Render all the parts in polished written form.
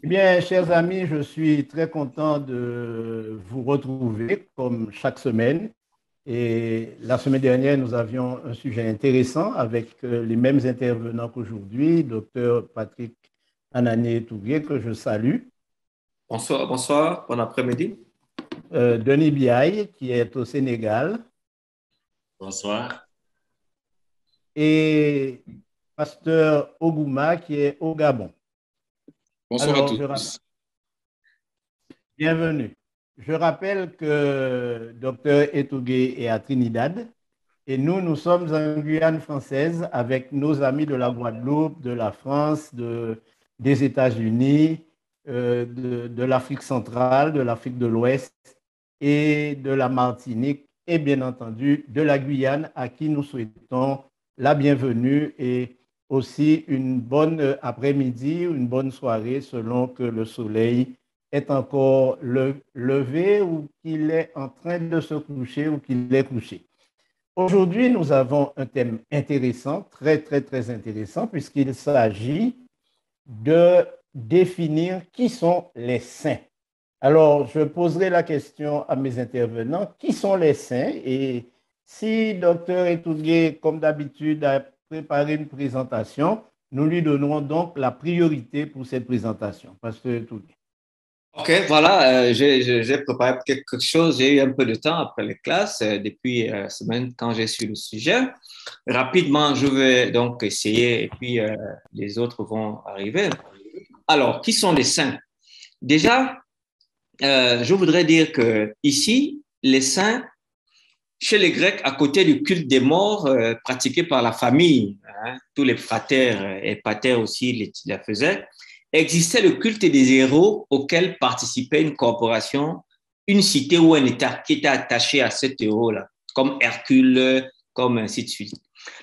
Eh bien, chers amis, je suis très content de vous retrouver comme chaque semaine. Et la semaine dernière, nous avions un sujet intéressant avec les mêmes intervenants qu'aujourd'hui, docteur Patrick Anané Touvier, que je salue, Bonsoir, bonsoir, bon après-midi. Denis Biaye, qui est au Sénégal, Bonsoir. et pasteur Ogouma, qui est au Gabon. Bonsoir à Alors, tous. bienvenue. Je rappelle que docteur Etougué est à Trinidad. Et nous, nous sommes en Guyane française avec nos amis de la Guadeloupe, de la France, des États-Unis, de l'Afrique centrale, de l'Afrique de l'Ouest et de la Martinique et bien entendu de la Guyane à qui nous souhaitons la bienvenue et aussi une bonne après-midi, une bonne soirée selon que le soleil est encore levé ou qu'il est en train de se coucher ou qu'il est couché. Aujourd'hui, nous avons un thème intéressant, très, très, très intéressant, puisqu'il s'agit de définir qui sont les saints. Alors, je poserai la question à mes intervenants, qui sont les saints? Et si Dr Etougué, comme d'habitude, a préparé une présentation, nous lui donnerons donc la priorité pour cette présentation. Pasteur Etougué. OK, voilà, j'ai préparé quelque chose. J'ai eu un peu de temps après les classes, depuis la semaine quand j'ai su le sujet. Rapidement, je vais donc essayer et puis les autres vont arriver. Alors, qui sont les saints? Déjà, je voudrais dire que ici, les saints, chez les Grecs, à côté du culte des morts pratiqué par la famille, hein, tous les fratères et patères aussi la faisaient, existait le culte des héros auquel participait une corporation, une cité ou un État qui était attaché à cet héros-là, comme Hercule, comme ainsi de suite.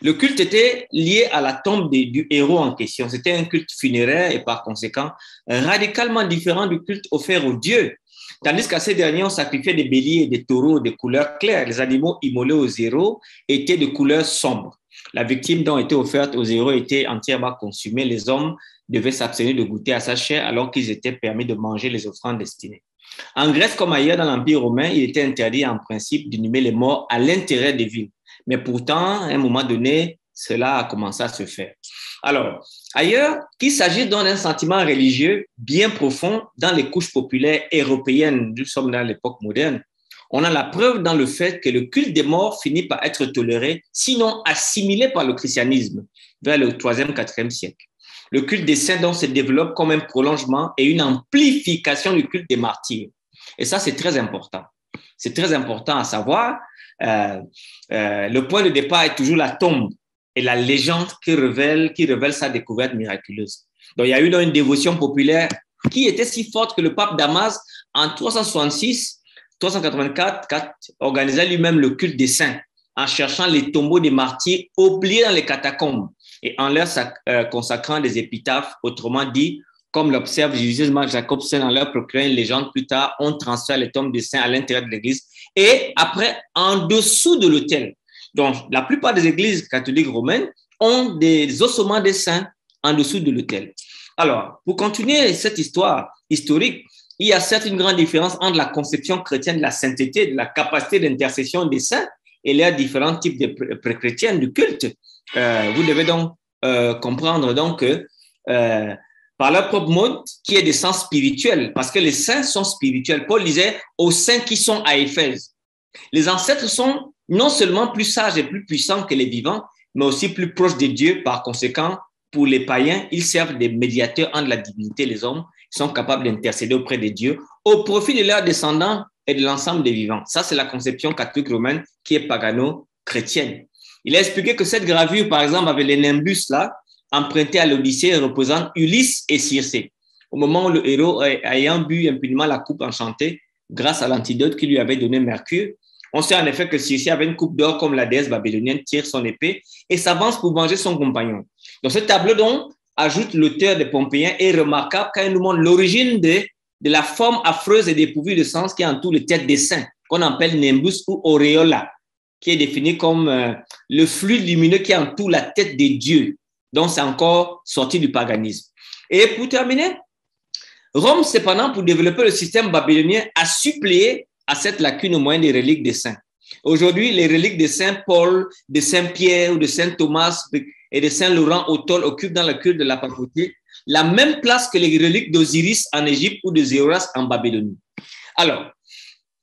Le culte était lié à la tombe du héros en question. C'était un culte funéraire et par conséquent radicalement différent du culte offert aux dieux. Tandis qu'à ces derniers, on sacrifiait des béliers et des taureaux de couleur claire. Les animaux immolés aux héros étaient de couleur sombre. La victime dont était offerte aux héros était entièrement consumée. Les hommes devaient s'abstenir de goûter à sa chair alors qu'ils étaient permis de manger les offrandes destinées. En Grèce comme ailleurs dans l'Empire romain, il était interdit en principe d'inhumer les morts à l'intérieur des villes. Mais pourtant, à un moment donné, cela a commencé à se faire. Alors, ailleurs, qu'il s'agisse d'un sentiment religieux bien profond dans les couches populaires européennes, nous sommes dans l'époque moderne, on a la preuve dans le fait que le culte des morts finit par être toléré, sinon assimilé par le christianisme, vers le 3e, 4e siècle. Le culte des saints donc se développe comme un prolongement et une amplification du culte des martyrs. Et ça, c'est très important. C'est très important à savoir. Le point de départ est toujours la tombe et la légende qui révèle sa découverte miraculeuse. Donc, il y a eu donc une dévotion populaire qui était si forte que le pape Damas, en 384, organisait lui-même le culte des saints en cherchant les tombeaux des martyrs oubliés dans les catacombes et en leur consacrant des épitaphes, autrement dit, comme l'observe judicieusement Jacobsen en leur procurant une légende plus tard, on transfère les tombes des saints à l'intérieur de l'église et après, en dessous de l'autel. Donc, la plupart des églises catholiques romaines ont des ossements des saints en dessous de l'autel. Alors, pour continuer cette histoire historique, il y a certes une grande différence entre la conception chrétienne de la sainteté, de la capacité d'intercession des saints et les différents types de pré-chrétiens du culte. Vous devez donc comprendre donc que par leur propre mode, qui est des sens spirituels, parce que les saints sont spirituels. Paul disait aux saints qui sont à Éphèse. Les ancêtres sont non seulement plus sages et plus puissants que les vivants, mais aussi plus proches de Dieu. Par conséquent, pour les païens, ils servent des médiateurs entre la divinité et les hommes. Ils sont capables d'intercéder auprès de Dieu au profit de leurs descendants et de l'ensemble des vivants. Ça, c'est la conception catholique romaine qui est pagano-chrétienne. Il a expliqué que cette gravure, par exemple, avec les nimbus là, empruntés à l'Odyssée, représente Ulysse et Circé. Au moment où le héros, ayant bu impunément la coupe enchantée, grâce à l'antidote qu'il lui avait donné Mercure, on sait en effet que Circé avait une coupe d'or comme la déesse babylonienne tire son épée et s'avance pour venger son compagnon. Donc ce tableau donc ajoute l'auteur des Pompéiens est remarquable car il nous montre l'origine de la forme affreuse et dépourvue de sens qui entoure les têtes des saints, qu'on appelle nimbus ou auréola, qui est défini comme le fluide lumineux qui entoure la tête des dieux. Donc c'est encore sorti du paganisme. Et pour terminer, Rome, cependant, pour développer le système babylonien, a suppléé à cette lacune au moyen des reliques des saints. Aujourd'hui, les reliques de Saint Paul, de Saint Pierre ou de Saint Thomas et de Saint Laurent au Tol occupent dans le culte de la papauté la même place que les reliques d'Osiris en Égypte ou de Zéoras en Babylonie. Alors,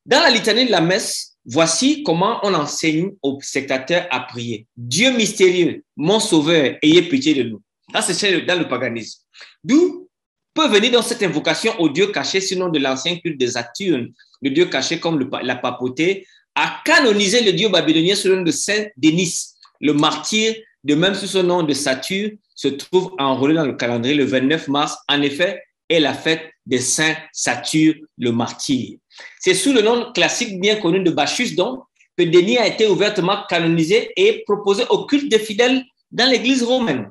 dans la litanie de la messe, voici comment on enseigne aux spectateurs à prier. Dieu mystérieux, mon sauveur, ayez pitié de nous. Ça, c'est dans le paganisme. D'où peut venir dans cette invocation au Dieu caché, sinon de l'ancien culte des Saturnes, le Dieu caché comme la papauté, a canonisé le Dieu babylonien sous le nom de Saint Denis, le martyr, de même sous son nom de Saturne, se trouve enrôlé dans le calendrier le 29 mars, en effet, est la fête de Saint Saturne, le martyr. C'est sous le nom classique bien connu de Bacchus, donc, que Denis a été ouvertement canonisé et proposé au culte des fidèles dans l'Église romaine.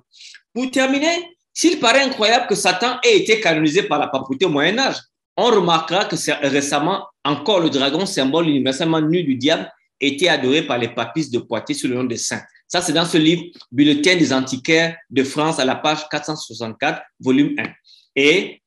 Pour terminer, s'il paraît incroyable que Satan ait été canonisé par la papauté au Moyen-Âge, on remarquera que récemment, encore le dragon, symbole universellement nu du diable, était adoré par les papistes de Poitiers sous le nom de saint. Ça, c'est dans ce livre « Bulletin des antiquaires de France » à la page 464, volume 1. Et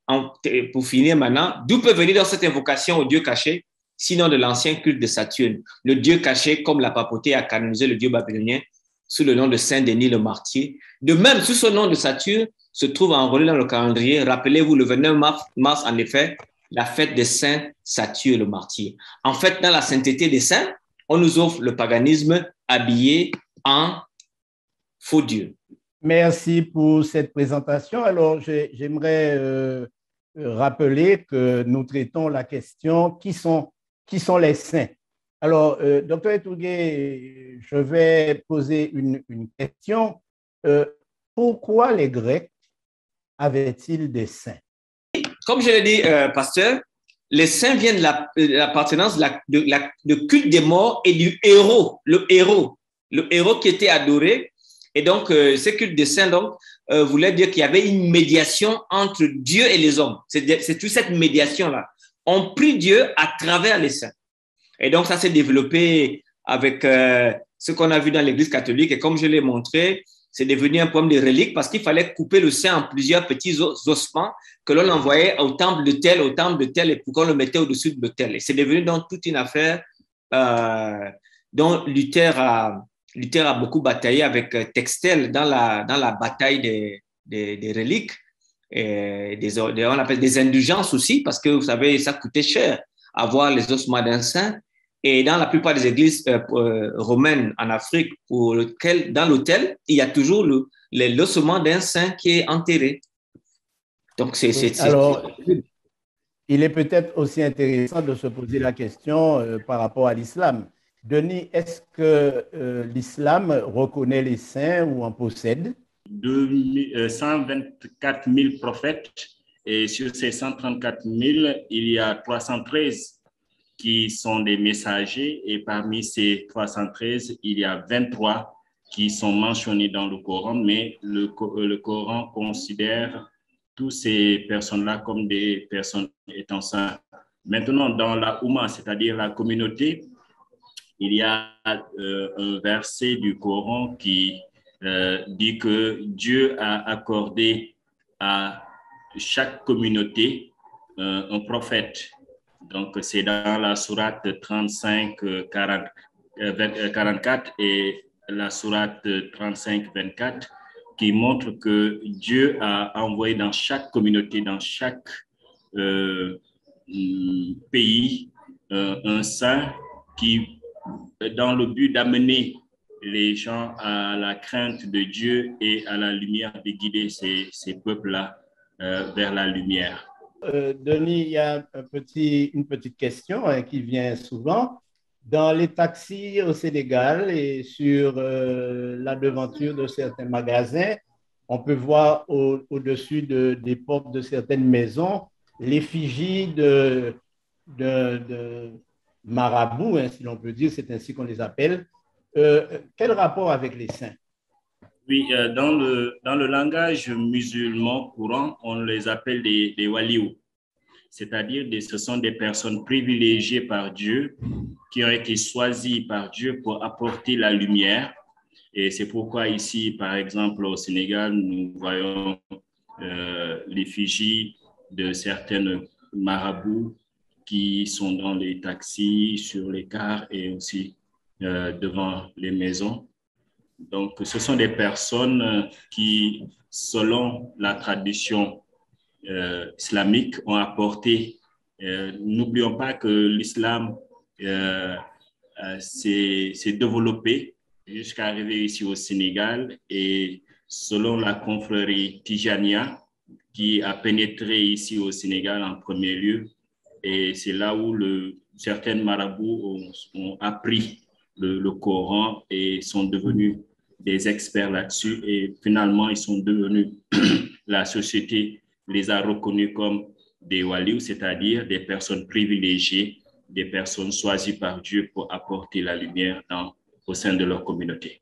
pour finir maintenant, d'où peut venir dans cette invocation au Dieu caché, sinon de l'ancien culte de Saturne, le Dieu caché comme la papauté a canonisé le Dieu babylonien sous le nom de Saint Denis le martyr. De même, sous ce nom de Saturne, se trouve enrôlé dans le calendrier, rappelez-vous, le 29 mars, en effet, la fête des saints Saturne le martyr. En fait, dans la sainteté des saints, on nous offre le paganisme habillé en faux Dieu. Merci pour cette présentation. Alors, j'aimerais rappeler que nous traitons la question qui sont les saints. Alors, Dr. Etougué, je vais poser une question. Pourquoi les Grecs avaient-ils des saints? Comme je l'ai dit, pasteur, les saints viennent de l'appartenance de culte des morts et du héros, le héros qui était adoré. Et donc, ce culte des saints donc, voulait dire qu'il y avait une médiation entre Dieu et les hommes. C'est toute cette médiation-là. On prie Dieu à travers les saints. Et donc, ça s'est développé avec ce qu'on a vu dans l'Église catholique. Et comme je l'ai montré, c'est devenu un problème de reliques parce qu'il fallait couper le saint en plusieurs petits ossements que l'on envoyait au temple de tel, et pour qu'on le mettait au-dessus de tel. Et c'est devenu donc toute une affaire dont Luther a beaucoup bataillé avec Textel dans la bataille des reliques. Et on appelle des indulgences aussi parce que, vous savez, ça coûtait cher avoir les ossements d'un saint. Et dans la plupart des églises romaines en Afrique, dans l'autel, il y a toujours l'ossement d'un saint qui est enterré. Donc, alors, il est peut-être aussi intéressant de se poser la question par rapport à l'islam. Denis, est-ce que l'islam reconnaît les saints ou en possède? 124 000 prophètes et sur ces 134 000, il y a 313 qui sont des messagers et parmi ces 313, il y a 23 qui sont mentionnés dans le Coran, mais le Coran considère toutes ces personnes-là comme des personnes étant saintes. Maintenant, dans la Oumma, c'est-à-dire la communauté, il y a un verset du Coran qui dit que Dieu a accordé à chaque communauté un prophète. Donc, c'est dans la sourate 44 et la sourate 35-24 qui montre que Dieu a envoyé dans chaque communauté, dans chaque pays, un saint qui, dans le but d'amener les gens à la crainte de Dieu et à la lumière, de guider ces peuples-là vers la lumière. Denis, il y a une petite question qui vient souvent. Dans les taxis au Sénégal et sur la devanture de certains magasins, on peut voir au-dessus des portes de certaines maisons l'effigie de marabouts, hein, si l'on peut dire, c'est ainsi qu'on les appelle. Quel rapport avec les saints? Oui, dans le langage musulman courant, on les appelle des waliou, c'est-à-dire ce sont des personnes privilégiées par Dieu qui ont été choisies par Dieu pour apporter la lumière. Et c'est pourquoi ici, par exemple, au Sénégal, nous voyons l'effigie de certaines marabouts qui sont dans les taxis, sur les cars et aussi devant les maisons. Donc, ce sont des personnes qui, selon la tradition islamique, ont apporté. N'oublions pas que l'islam s'est développé jusqu'à arriver ici au Sénégal et selon la confrérie Tijania qui a pénétré ici au Sénégal en premier lieu. Et c'est là où certains marabouts ont appris le Coran et sont devenus des experts là-dessus. Et finalement, ils sont devenus, la société les a reconnus comme des walious, c'est-à-dire des personnes privilégiées, des personnes choisies par Dieu pour apporter la lumière au sein de leur communauté.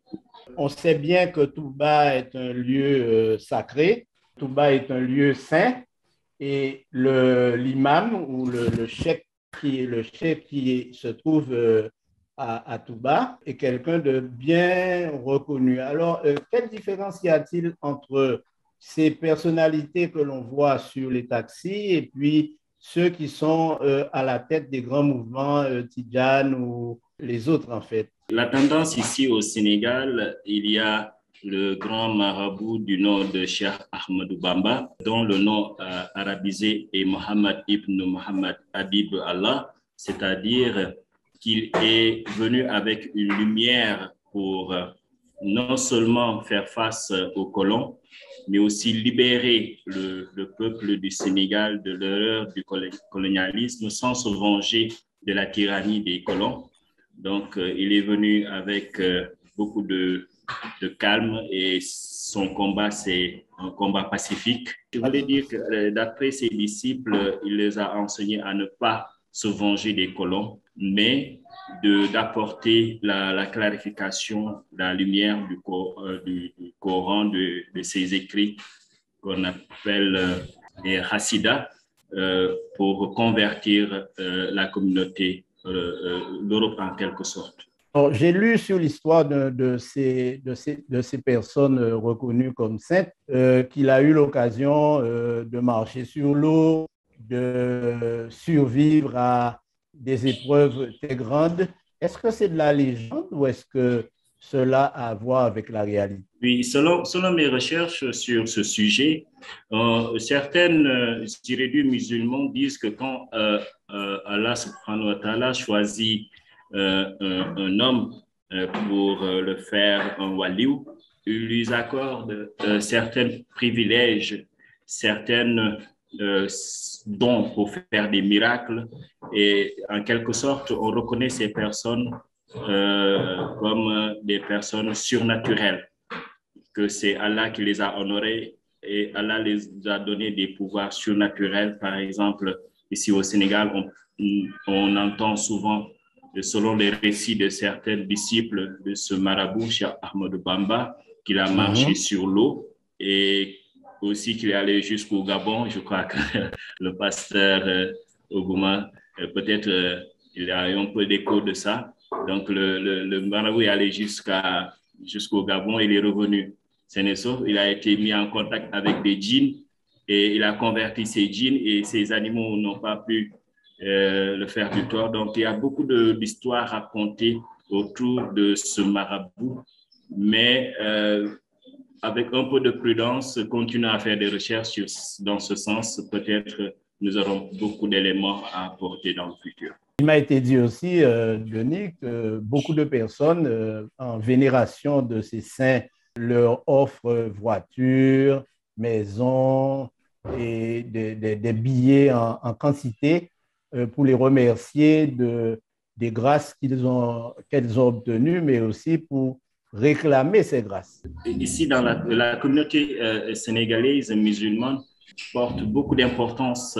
On sait bien que Touba est un lieu sacré, Touba est un lieu saint, et l'imam ou le cheikh qui se trouve à Touba est quelqu'un de bien reconnu. Alors, quelle différence y a-t-il entre ces personnalités que l'on voit sur les taxis et puis ceux qui sont à la tête des grands mouvements Tidjane ou les autres en fait? La tendance ici au Sénégal, il y a le grand marabout du nom de Cheikh Ahmadou Bamba, dont le nom arabisé est Mohammed ibn Mohammed Habib Allah, c'est-à-dire qu'il est venu avec une lumière pour non seulement faire face aux colons, mais aussi libérer le peuple du Sénégal de l'horreur du colonialisme sans se venger de la tyrannie des colons. Donc, il est venu avec beaucoup de calme et son combat, c'est un combat pacifique. Je voulais dire que d'après ses disciples, il les a enseignés à ne pas se venger des colons, mais d'apporter la clarification, la lumière du Coran, de ses écrits qu'on appelle les Hassidas, pour convertir la communauté, l'Europe en quelque sorte. J'ai lu sur l'histoire de ces personnes reconnues comme saintes qu'il a eu l'occasion de marcher sur l'eau, de survivre à des épreuves très grandes. Est-ce que c'est de la légende ou est-ce que cela a à voir avec la réalité? Oui, selon mes recherches sur ce sujet, certaines irréduits musulmans disent que quand Allah subhanahu wa ta'ala choisit un homme pour le faire un waliou, il lui accorde certains privilèges, certaines dons pour faire des miracles et en quelque sorte, on reconnaît ces personnes comme des personnes surnaturelles, que c'est Allah qui les a honorés et Allah les a donné des pouvoirs surnaturels. Par exemple, ici au Sénégal, on entend souvent, selon les récits de certains disciples de ce marabout, Cheikh Ahmadou Bamba, qu'il a marché sur l'eau et aussi qu'il est allé jusqu'au Gabon. Je crois que le pasteur Ogouma, peut-être il a eu un peu d'écho de ça. Donc, le marabout est allé jusqu'au Gabon et il est revenu. Il a été mis en contact avec des djinns et il a converti ces djinns et ces animaux n'ont pas pu le faire du tort. Donc, il y a beaucoup d'histoires racontées autour de ce marabout, mais avec un peu de prudence, continuer à faire des recherches dans ce sens, peut-être nous aurons beaucoup d'éléments à apporter dans le futur. Il m'a été dit aussi, Denis, que beaucoup de personnes en vénération de ces saints leur offrent voitures, maisons et des billets en quantité pour les remercier des grâces qu'elles ont obtenues, mais aussi pour réclamer ces grâces. Ici, dans la communauté sénégalaise musulmane, porte beaucoup d'importance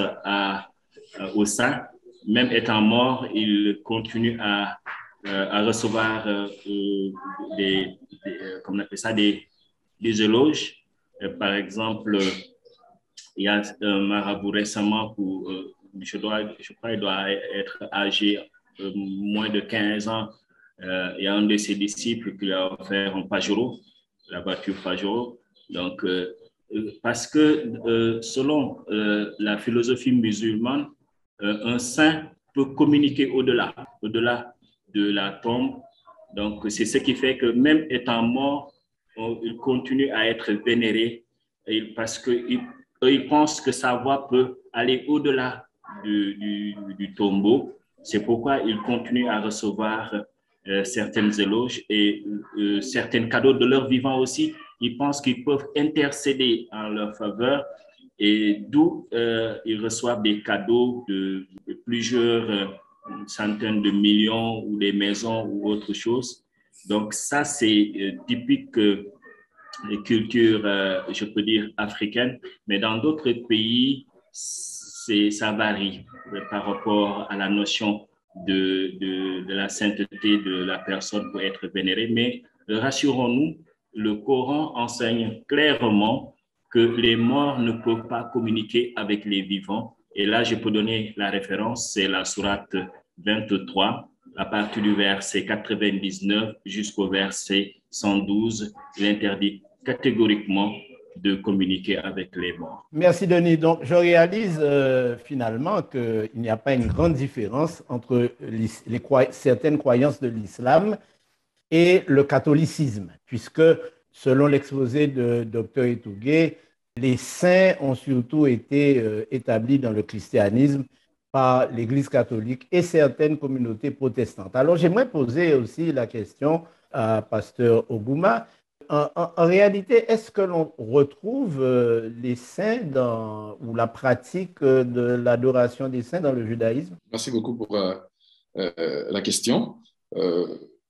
aux saints. Même étant mort, il continue à recevoir comment on appelle ça, des éloges. Par exemple, il y a un marabout récemment, je crois qu'il doit être âgé moins de 15 ans. Il y a un de ses disciples qui lui a offert un Pajero, la voiture Pajero. Donc, parce que selon la philosophie musulmane, un saint peut communiquer au-delà de la tombe. Donc, c'est ce qui fait que même étant mort, il continue à être vénéré parce qu'ils pensent que sa voix peut aller au-delà du tombeau. C'est pourquoi ils continuent à recevoir certaines éloges et certains cadeaux de leur vivant aussi. Ils pensent qu'ils peuvent intercéder en leur faveur et d'où ils reçoivent des cadeaux de plusieurs centaines de millions ou des maisons ou autre chose. Donc ça, c'est typique des cultures, je peux dire, africaines, mais dans d'autres pays, ça varie par rapport à la notion de la sainteté de la personne pour être vénérée. Mais rassurons-nous, le Coran enseigne clairement que les morts ne peuvent pas communiquer avec les vivants. Et là, je peux donner la référence, c'est la sourate 23, à partir du verset 99 jusqu'au verset 112, il interdit catégoriquement de communiquer avec les morts. Merci Denis. Donc je réalise finalement qu'il n'y a pas une grande différence entre certaines croyances de l'islam et le catholicisme, puisque selon l'exposé de Dr Etougué, les saints ont surtout été établis dans le christianisme par l'Église catholique et certaines communautés protestantes. Alors j'aimerais poser aussi la question à Pasteur Oguma. En réalité, est-ce que l'on retrouve les saints ou la pratique de l'adoration des saints dans le judaïsme? Merci beaucoup pour la question.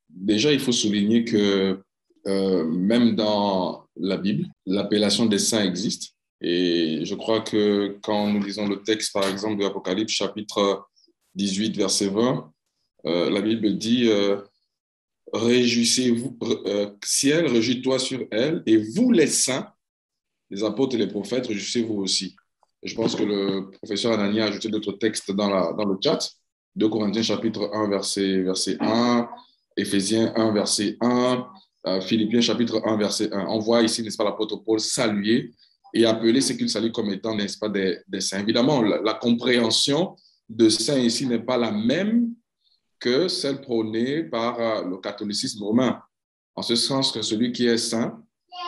Déjà, il faut souligner que même dans la Bible, l'appellation des saints existe. Et je crois que quand nous lisons le texte, par exemple, de l'Apocalypse, chapitre 18, verset 20, la Bible dit réjouissez-vous, ciel, réjouis-toi sur elle, et vous les saints, les apôtres et les prophètes, réjouissez-vous aussi. Et je pense que le professeur Anani a ajouté d'autres textes dans le chat. 2 Corinthiens chapitre 1, verset 1, Éphésiens 1, verset 1, Philippiens chapitre 1, verset 1. On voit ici, n'est-ce pas, l'apôtre Paul saluer et appeler ce qu'il salue comme étant, n'est-ce pas, des saints. Évidemment, la compréhension de saints ici n'est pas la même que celle prônée par le catholicisme romain. En ce sens que celui qui est saint,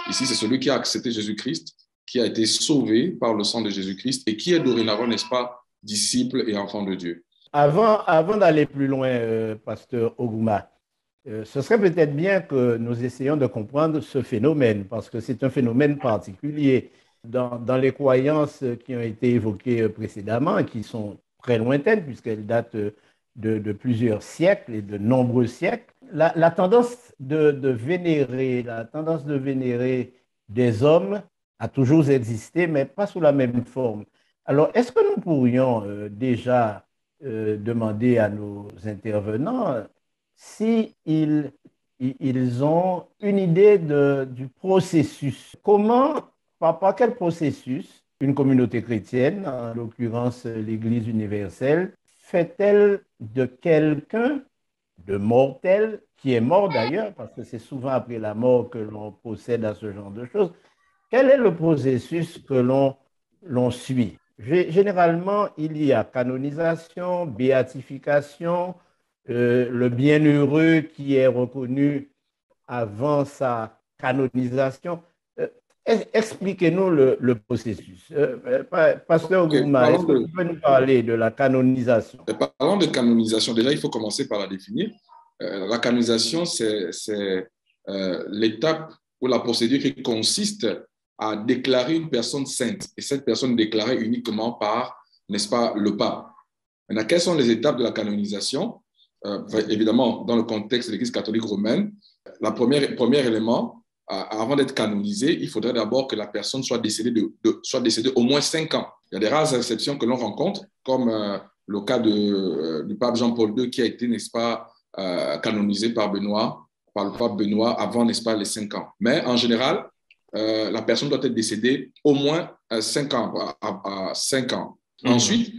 ici, c'est celui qui a accepté Jésus-Christ, qui a été sauvé par le sang de Jésus-Christ et qui est dorénavant, n'est-ce pas, disciple et enfant de Dieu. Avant d'aller plus loin, Pasteur Oguma, ce serait peut-être bien que nous essayions de comprendre ce phénomène, parce que c'est un phénomène particulier. Dans les croyances qui ont été évoquées précédemment, et qui sont très lointaines, puisqu'elles datent de plusieurs siècles et de nombreux siècles, la tendance de vénérer des hommes a toujours existé, mais pas sous la même forme. Alors, est-ce que nous pourrions déjà demander à nos intervenants si ils ont une idée du processus? Par quel processus une communauté chrétienne, en l'occurrence l'Église universelle, fait-elle de quelqu'un de mortel, qui est mort d'ailleurs, parce que c'est souvent après la mort que l'on procède à ce genre de choses, quel est le processus que l'on suit? Généralement, il y a canonisation, béatification, le bienheureux qui est reconnu avant sa canonisation. Expliquez-nous le processus. Pasteur Gouma, est-ce que vous pouvez nous parler de la canonisation? Parlant de canonisation, déjà, il faut commencer par la définir. La canonisation, c'est l'étape ou la procédure qui consiste à déclarer une personne sainte. Et cette personne déclarée uniquement par, n'est-ce pas, le pape. Maintenant, quelles sont les étapes de la canonisation? Évidemment, dans le contexte de l'Église catholique romaine, le premier élément, avant d'être canonisé, il faudrait d'abord que la personne soit décédée au moins 5 ans. Il y a des rares exceptions que l'on rencontre, comme le cas du pape Jean-Paul II qui a été, n'est-ce pas, canonisé par le pape Benoît avant, n'est-ce pas, les 5 ans. Mais en général, la personne doit être décédée au moins 5 ans. À 5 ans. Ensuite,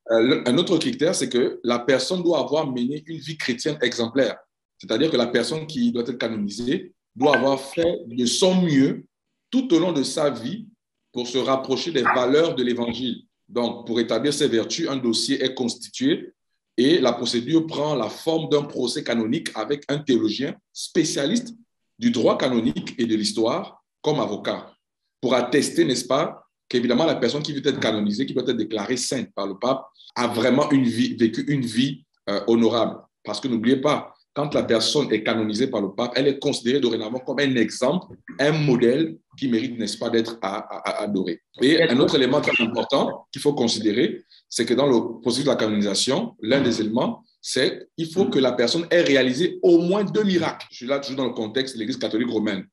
un autre critère, c'est que la personne doit avoir mené une vie chrétienne exemplaire. C'est-à-dire que la personne qui doit être canonisée doit avoir fait de son mieux tout au long de sa vie pour se rapprocher des valeurs de l'Évangile. Donc, pour établir ces vertus, un dossier est constitué et la procédure prend la forme d'un procès canonique avec un théologien spécialiste du droit canonique et de l'histoire comme avocat, pour attester, n'est-ce pas, qu'évidemment la personne qui veut être canonisée, qui doit être déclarée sainte par le pape, a vraiment vécu une vie honorable. Parce que n'oubliez pas, quand la personne est canonisée par le pape, elle est considérée dorénavant comme un exemple, un modèle qui mérite, n'est-ce pas, d'être adoré. Et un autre élément très important qu'il faut considérer, c'est que dans le processus de la canonisation, l'un des éléments, c'est qu'il faut que la personne ait réalisé au moins 2 miracles. Je suis là toujours dans le contexte de l'Église catholique romaine.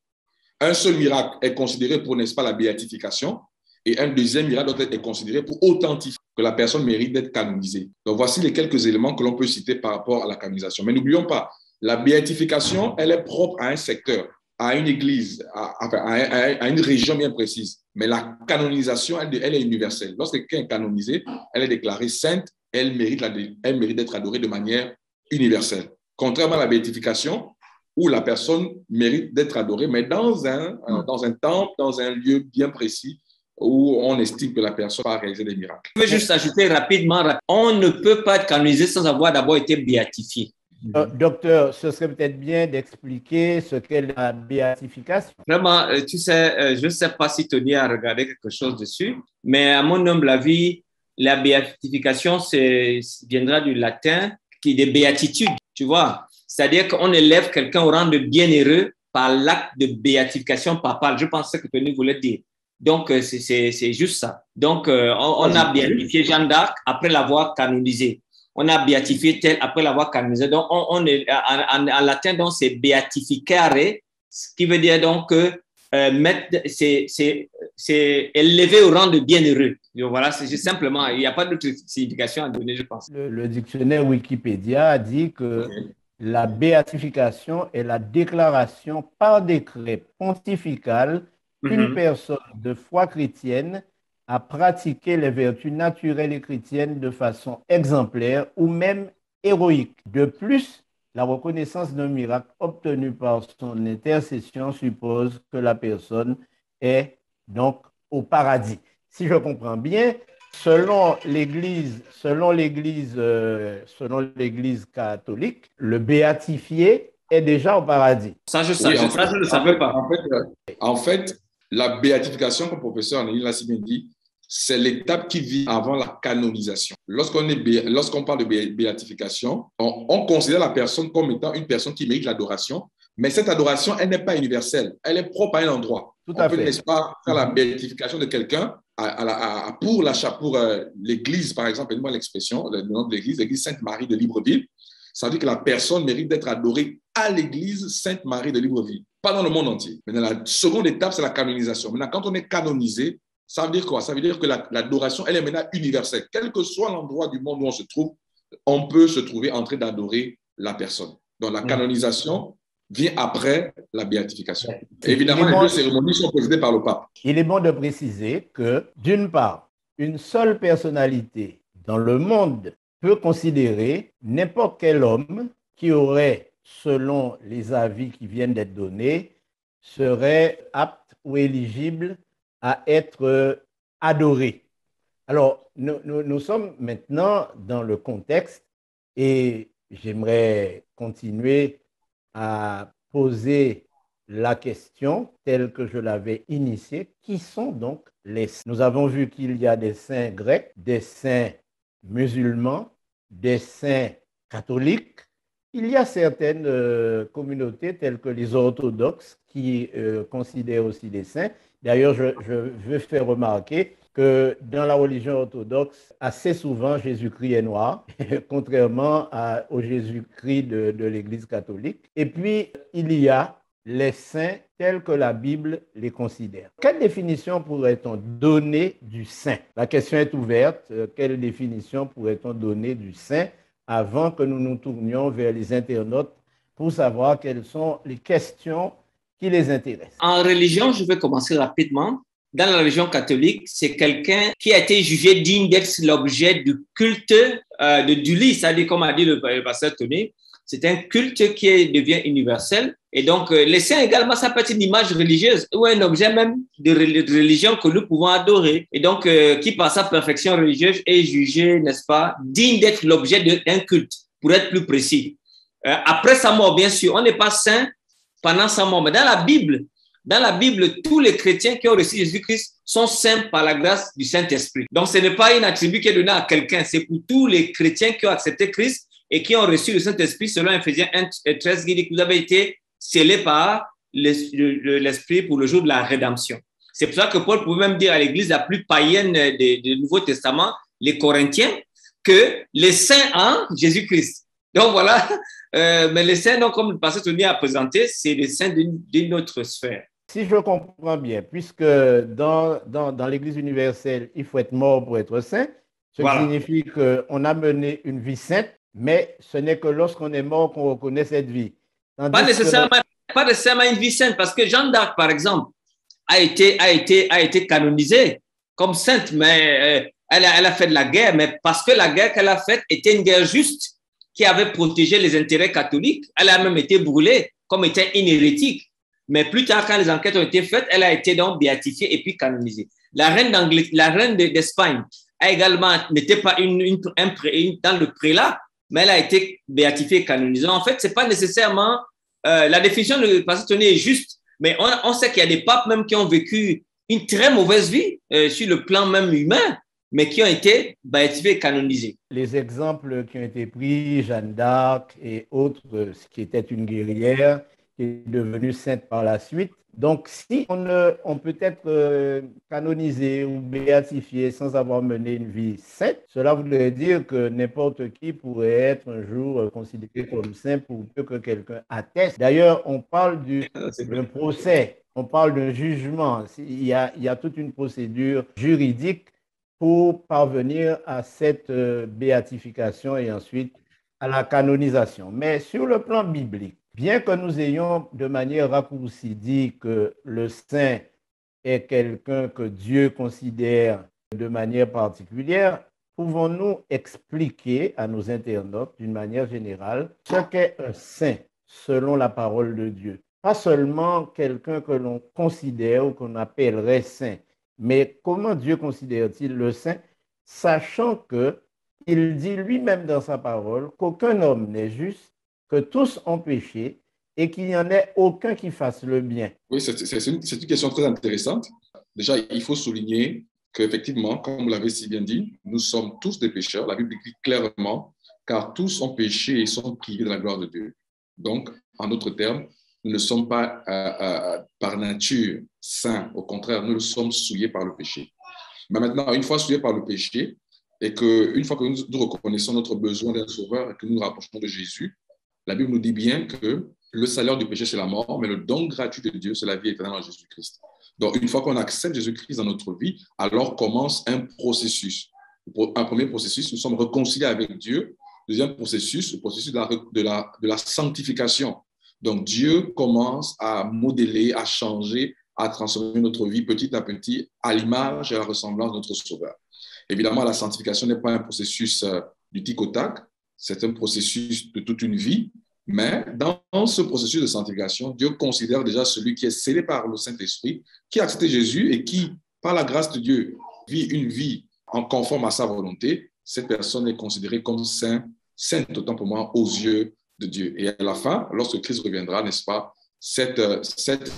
Un seul miracle est considéré pour, n'est-ce pas, la béatification, et un deuxième miracle doit être considéré pour authentifier que la personne mérite d'être canonisée. Donc, voici les quelques éléments que l'on peut citer par rapport à la canonisation. Mais n'oublions pas, la béatification, elle est propre à un secteur, à une église, à une région bien précise. Mais la canonisation, elle est universelle. Lorsque quelqu'un est canonisé, elle est déclarée sainte, elle mérite d'être adorée de manière universelle. Contrairement à la béatification, où la personne mérite d'être adorée, mais dans un temple, dans un lieu bien précis, où on estime que la personne va réaliser des miracles. Je veux juste ajouter rapidement, on ne peut pas être canonisé sans avoir d'abord été béatifié. Docteur, ce serait peut-être bien d'expliquer ce qu'est la béatification. Vraiment, tu sais, je ne sais pas si Tony a regardé quelque chose dessus, mais à mon humble avis, la béatification viendra du latin qui est des béatitudes, tu vois. C'est-à-dire qu'on élève quelqu'un au rang de bienheureux par l'acte de béatification papale. Je pensais que Tony voulait dire. Donc, c'est juste ça. Donc, on a béatifié Jeanne d'Arc après l'avoir canonisé. On a béatifié tel après l'avoir canonisé. Donc, on est en latin, donc c'est beatificare, ce qui veut dire donc c'est élevé au rang de bienheureux. Donc, voilà, c'est juste simplement, il n'y a pas d'autre signification à donner, je pense. Le dictionnaire Wikipédia dit que la béatification est la déclaration par décret pontifical qu'une personne de foi chrétienne a pratiqué les vertus naturelles et chrétiennes de façon exemplaire ou même héroïque. De plus, la reconnaissance d'un miracle obtenu par son intercession suppose que la personne est donc au paradis. Si je comprends bien, selon l'Église catholique, le béatifié est déjà au paradis. Ça, je ne le savais pas. En fait, la béatification, comme le professeur Anélie l'a si bien dit, c'est l'étape qui vient avant la canonisation. Lorsqu'on parle de béatification, on considère la personne comme étant une personne qui mérite l'adoration, mais cette adoration, elle n'est pas universelle, elle est propre à un endroit. On peut, n'est-ce pas, faire la béatification de quelqu'un pour l'Église, par exemple, donne-moi l'expression, le nom de l'Église Sainte-Marie de Libreville. Ça veut dire que la personne mérite d'être adorée à l'Église Sainte-Marie de Libreville, pas dans le monde entier. Maintenant, la seconde étape, c'est la canonisation. Maintenant, quand on est canonisé, ça veut dire quoi? Ça veut dire que l'adoration, elle est maintenant universelle. Quel que soit l'endroit du monde où on se trouve, on peut se trouver en train d'adorer la personne. Donc, la canonisation vient après la béatification. Évidemment, les deux cérémonies sont présidées par le pape. Il est bon de préciser que, d'une part, une seule personnalité dans le monde peut considérer n'importe quel homme qui aurait, selon les avis qui viennent d'être donnés, serait apte ou éligible à être adoré. Alors, nous sommes maintenant dans le contexte et j'aimerais continuer à poser la question telle que je l'avais initiée. Qui sont donc les saints? Nous avons vu qu'il y a des saints grecs, des saints musulmans, des saints catholiques. Il y a certaines communautés telles que les orthodoxes qui considèrent aussi les saints. D'ailleurs, je veux faire remarquer que dans la religion orthodoxe, assez souvent, Jésus-Christ est noir, contrairement au Jésus-Christ de l'Église catholique. Et puis, il y a les saints tels que la Bible les considère. Quelle définition pourrait-on donner du saint? La question est ouverte. Quelle définition pourrait-on donner du saint avant que nous nous tournions vers les internautes pour savoir quelles sont les questions qui les intéressent? En religion, je vais commencer rapidement. Dans la religion catholique, c'est quelqu'un qui a été jugé digne d'être l'objet du culte du lit, c'est-à-dire, comme a dit le pasteur Tony, c'est un culte qui devient universel. Et donc, les saints également, ça peut être une image religieuse ou un objet même de religion que nous pouvons adorer. Et donc, qui par sa perfection religieuse est jugé, n'est-ce pas, digne d'être l'objet d'un culte, pour être plus précis. Après sa mort, bien sûr, on n'est pas saint pendant sa mort. Mais dans la Bible, tous les chrétiens qui ont reçu Jésus-Christ sont saints par la grâce du Saint-Esprit. Donc, ce n'est pas une attribut qui est donnée à quelqu'un, c'est pour tous les chrétiens qui ont accepté Christ et qui ont reçu le Saint-Esprit, selon Ephésiens 1:13, qui dit que vous avez été scellés par l'Esprit pour le jour de la rédemption. C'est pour ça que Paul pouvait même dire à l'Église la plus païenne du Nouveau Testament, les Corinthiens, que les saints en Jésus-Christ. Donc voilà, mais les saints, donc, comme le pasteur Tony a présenté, c'est les saints d'une autre sphère. Si je comprends bien, puisque dans l'Église universelle, il faut être mort pour être saint, ce qui signifie qu'on a mené une vie sainte, mais ce n'est que lorsqu'on est mort qu'on reconnaît cette vie. Pas nécessairement une vie sainte, parce que Jeanne d'Arc, par exemple, a été canonisée comme sainte, mais elle a fait de la guerre, mais parce que la guerre qu'elle a faite était une guerre juste qui avait protégé les intérêts catholiques. Elle a même été brûlée comme étant une hérétique. Mais plus tard, quand les enquêtes ont été faites, elle a été donc béatifiée et puis canonisée. La reine d'Espagne a également, n'était pas dans le prélat, mais elle a été béatifiée et canonisée. En fait, ce n'est pas nécessairement… la définition de pasteur Tony est juste, mais on sait qu'il y a des papes même qui ont vécu une très mauvaise vie sur le plan même humain, mais qui ont été béatifiés et canonisés. Les exemples qui ont été pris, Jeanne d'Arc et autres, qui était une guerrière, qui est devenue sainte par la suite. Donc, si on peut être canonisé ou béatifié sans avoir mené une vie sainte, cela voudrait dire que n'importe qui pourrait être un jour considéré comme saint pour peu que quelqu'un atteste. D'ailleurs, on parle d'un procès, on parle d'un jugement. Il y a toute une procédure juridique pour parvenir à cette béatification et ensuite à la canonisation. Mais sur le plan biblique, bien que nous ayons de manière raccourcie dit que le saint est quelqu'un que Dieu considère de manière particulière, pouvons-nous expliquer à nos internautes d'une manière générale ce qu'est un saint selon la parole de Dieu? Pas seulement quelqu'un que l'on considère ou qu'on appellerait saint, mais comment Dieu considère-t-il le saint, sachant qu'il dit lui-même dans sa parole qu'aucun homme n'est juste, que tous ont péché et qu'il n'y en ait aucun qui fasse le bien. Oui, c'est une question très intéressante. Déjà, il faut souligner qu'effectivement, comme vous l'avez si bien dit, nous sommes tous des pécheurs. La Bible dit clairement, car tous ont péché et sont privés de la gloire de Dieu. Donc, en d'autres termes, nous ne sommes pas par nature saints. Au contraire, nous sommes souillés par le péché. Mais maintenant, une fois souillés par le péché, et qu'une fois que nous reconnaissons notre besoin d'un sauveur et que nous nous rapprochons de Jésus, la Bible nous dit bien que le salaire du péché, c'est la mort, mais le don gratuit de Dieu, c'est la vie éternelle en Jésus-Christ. Donc, une fois qu'on accepte Jésus-Christ dans notre vie, alors commence un processus. Un premier processus, nous sommes réconciliés avec Dieu. Deuxième processus, le processus de la sanctification. Donc, Dieu commence à modeler, à changer, à transformer notre vie petit à petit à l'image et à la ressemblance de notre Sauveur. Évidemment, la sanctification n'est pas un processus du tic au tac, c'est un processus de toute une vie, mais dans ce processus de sanctification, Dieu considère déjà celui qui est scellé par le Saint-Esprit, qui a accepté Jésus et qui, par la grâce de Dieu, vit une vie en conforme à sa volonté. Cette personne est considérée comme sainte autant pour moi aux yeux de Dieu. Et à la fin, lorsque Christ reviendra, n'est-ce pas, cette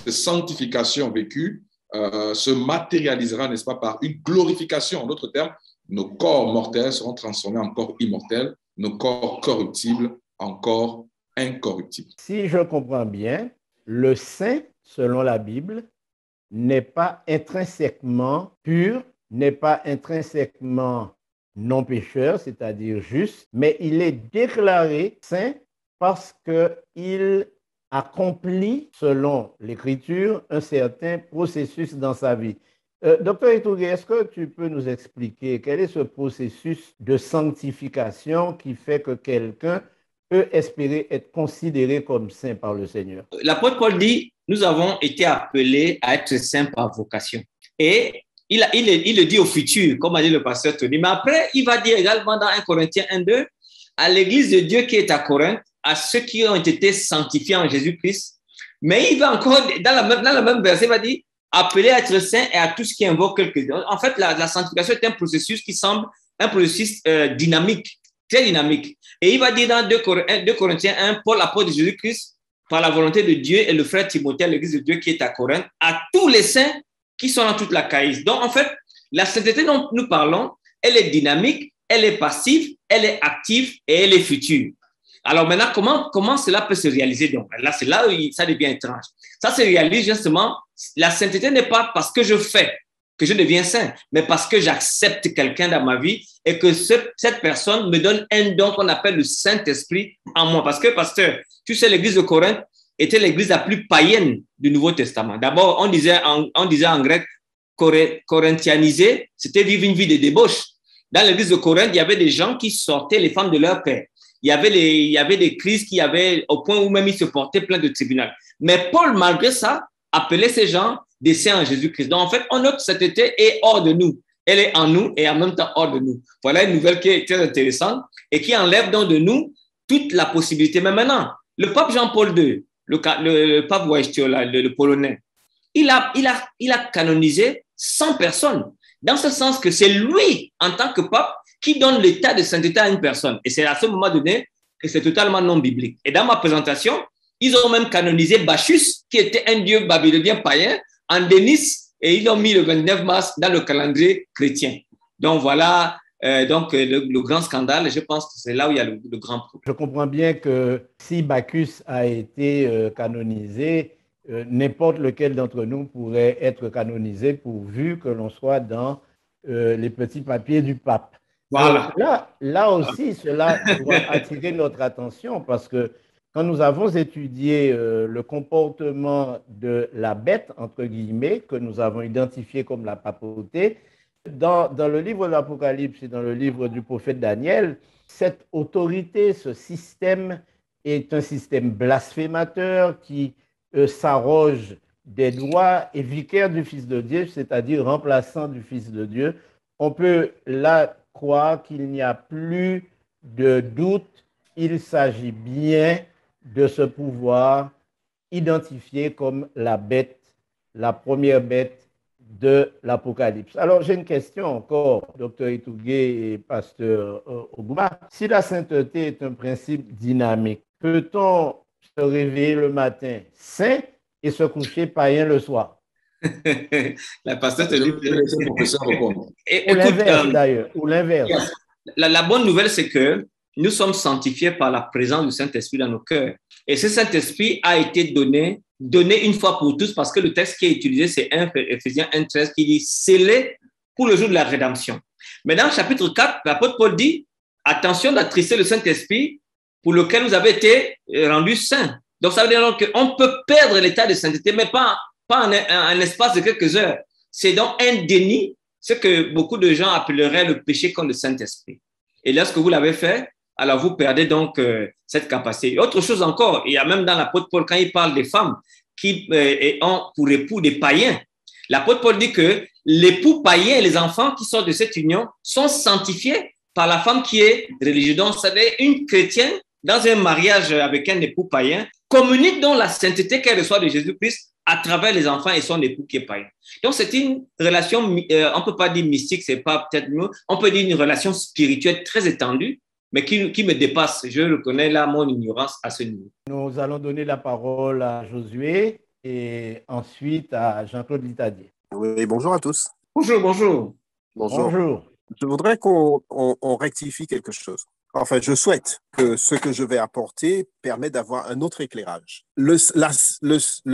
sanctification vécue se matérialisera, n'est-ce pas, par une glorification. En d'autres termes, nos corps mortels seront transformés en corps immortels, nos corps corruptibles en corps incorruptibles. Si je comprends bien, le saint, selon la Bible, n'est pas intrinsèquement pur, n'est pas intrinsèquement non pécheur, c'est-à-dire juste, mais il est déclaré saint parce qu'il accomplit, selon l'Écriture, un certain processus dans sa vie. Docteur Etougé, est-ce que tu peux nous expliquer quel est ce processus de sanctification qui fait que quelqu'un peut espérer être considéré comme saint par le Seigneur? L'apôtre Paul dit, nous avons été appelés à être saints par vocation. Et il le dit au futur, comme a dit le pasteur Tony. Mais après, il va dire également dans 1 Corinthiens 1:2, à l'église de Dieu qui est à Corinthe, à ceux qui ont été sanctifiés en Jésus-Christ, mais il va encore, dans le même verset, il va dire, appeler à être saints et à tous qui invoquent quelque chose. En fait, la sanctification est un processus qui semble un processus dynamique, très dynamique. Et il va dire dans 2 Corinthiens 1, Paul, apôtre de Jésus-Christ, par la volonté de Dieu, et le frère Timothée à l'église de Dieu qui est à Corinthe, à tous les saints qui sont dans toute la caïs. Donc, en fait, la sainteté dont nous parlons, elle est dynamique, elle est passive, elle est active et elle est future. Alors maintenant, comment cela peut se réaliser? Donc là, c'est là où ça devient étrange. Ça se réalise justement, la sainteté n'est pas parce que je fais que je deviens saint, mais parce que j'accepte quelqu'un dans ma vie et que cette personne me donne un don qu'on appelle le Saint-Esprit en moi. Parce que, pasteur, tu sais, l'église de Corinthe était l'église la plus païenne du Nouveau Testament. D'abord, on disait en grec, corinthianiser, c'était vivre une vie de débauche. Dans l'église de Corinthe, il y avait des gens qui sortaient les femmes de leur père. Il y avait des crises qui avaient, au point où même ils se portaient plein de tribunaux. Mais Paul, malgré ça, appelait ces gens des saints en Jésus-Christ. Donc, en fait, notre sainteté est hors de nous. Elle est en nous et en même temps hors de nous. Voilà une nouvelle qui est très intéressante et qui enlève donc de nous toute la possibilité. Mais maintenant, le pape Jean-Paul II, le pape Wojtyła, le Polonais, il a canonisé 100 personnes. Dans ce sens que c'est lui, en tant que pape, qui donne l'état de sainteté à une personne. Et c'est à ce moment donné que c'est totalement non biblique. Et dans ma présentation, ils ont même canonisé Bacchus, qui était un dieu babylonien païen, en Denis, et ils l'ont mis le 29 mars dans le calendrier chrétien. Donc voilà le grand scandale. Je pense que c'est là où il y a le grand problème. Je comprends bien que si Bacchus a été canonisé, n'importe lequel d'entre nous pourrait être canonisé pourvu que l'on soit dans les petits papiers du pape. Voilà. Là aussi, cela doit attirer notre attention parce que quand nous avons étudié le comportement de la bête, entre guillemets, que nous avons identifié comme la papauté, dans le livre de l'Apocalypse et dans le livre du prophète Daniel, cette autorité, ce système est un système blasphémateur qui s'arroge des droits et vicaire du Fils de Dieu, c'est-à-dire remplaçant du Fils de Dieu. On peut là croire qu'il n'y a plus de doute, il s'agit bien de ce pouvoir identifié comme la bête, la première bête de l'Apocalypse. Alors, j'ai une question encore, Dr. Itugué et Pasteur Oguma. Si la sainteté est un principe dynamique, peut-on se réveiller le matin saint et se coucher païen le soir? La pasteur te dit. Ou l'inverse d'ailleurs, ou l'inverse. La bonne nouvelle, c'est que nous sommes sanctifiés par la présence du Saint-Esprit dans nos cœurs. Et ce Saint-Esprit a été donné une fois pour tous, parce que le texte qui est utilisé, c'est Éphésiens 1,13 qui dit « scellé pour le jour de la rédemption ». Mais dans le chapitre 4, l'apôtre Paul dit « attention d'attrister le Saint-Esprit pour lequel vous avez été rendus saints ». Donc ça veut dire qu'on peut perdre l'état de sainteté, mais pas en un espace de quelques heures. C'est donc un déni, ce que beaucoup de gens appelleraient le péché contre le Saint-Esprit. Et lorsque vous l'avez fait, alors vous perdez donc cette capacité. Autre chose encore, il y a même dans l'apôtre Paul, quand il parle des femmes qui ont pour époux des païens, l'apôtre Paul dit que l'époux païen et les enfants qui sortent de cette union sont sanctifiés par la femme qui est religieuse. Donc, c'est une chrétienne dans un mariage avec un époux païen communique donc la sainteté qu'elle reçoit de Jésus-Christ à travers les enfants et son époux qui est païen. Donc, c'est une relation, on ne peut pas dire mystique, c'est pas peut-être mieux, on peut dire une relation spirituelle très étendue, mais qui me dépasse. Je reconnais là mon ignorance à ce niveau. Nous allons donner la parole à Josué et ensuite à Jean-Claude Litadier. Oui, bonjour à tous. Bonjour, bonjour. Bonjour. Je voudrais qu'on rectifie quelque chose. Enfin, je souhaite que ce que je vais apporter permet d'avoir un autre éclairage. Le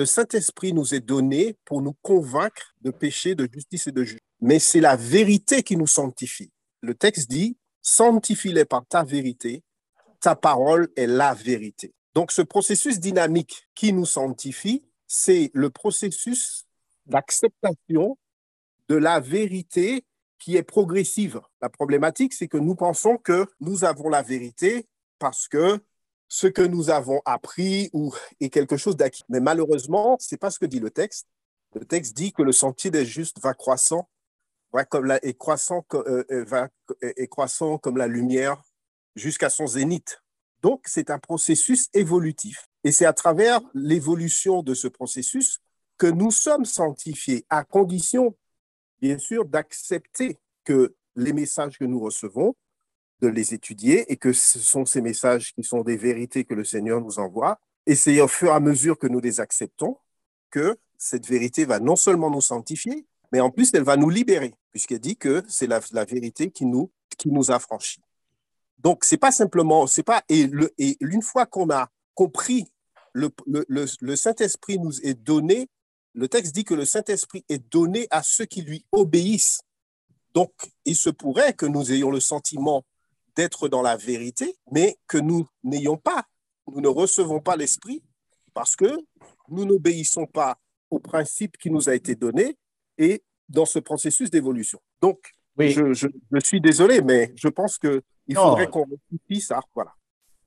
Saint-Esprit nous est donné pour nous convaincre de péché, de justice et de justice. Mais c'est la vérité qui nous sanctifie. Le texte dit « Sanctifie-les par ta vérité, ta parole est la vérité ». Donc, ce processus dynamique qui nous sanctifie, c'est le processus d'acceptation de la vérité qui est progressive. La problématique, c'est que nous pensons que nous avons la vérité parce que ce que nous avons appris est quelque chose d'acquis. Mais malheureusement, ce n'est pas ce que dit le texte. Le texte dit que le sentier des justes va croissant, et croissant comme la lumière jusqu'à son zénith. Donc, c'est un processus évolutif. Et c'est à travers l'évolution de ce processus que nous sommes sanctifiés, à condition, bien sûr, d'accepter que les messages que nous recevons, de les étudier et que ce sont ces messages qui sont des vérités que le Seigneur nous envoie. Et c'est au fur et à mesure que nous les acceptons que cette vérité va non seulement nous sanctifier, mais en plus, elle va nous libérer, puisqu'elle dit que c'est la vérité qui nous affranchit. Donc, c'est pas simplement, c'est pas, et une fois qu'on a compris, le Saint-Esprit nous est donné, le texte dit que le Saint-Esprit est donné à ceux qui lui obéissent. Donc, il se pourrait que nous ayons le sentiment d'être dans la vérité, mais que nous n'ayons pas, nous ne recevons pas l'Esprit parce que nous n'obéissons pas au principe qui nous a été donné et dans ce processus d'évolution. Donc, Oui. je suis désolé, mais je pense qu'il faudrait qu'on rectifie ça. Voilà.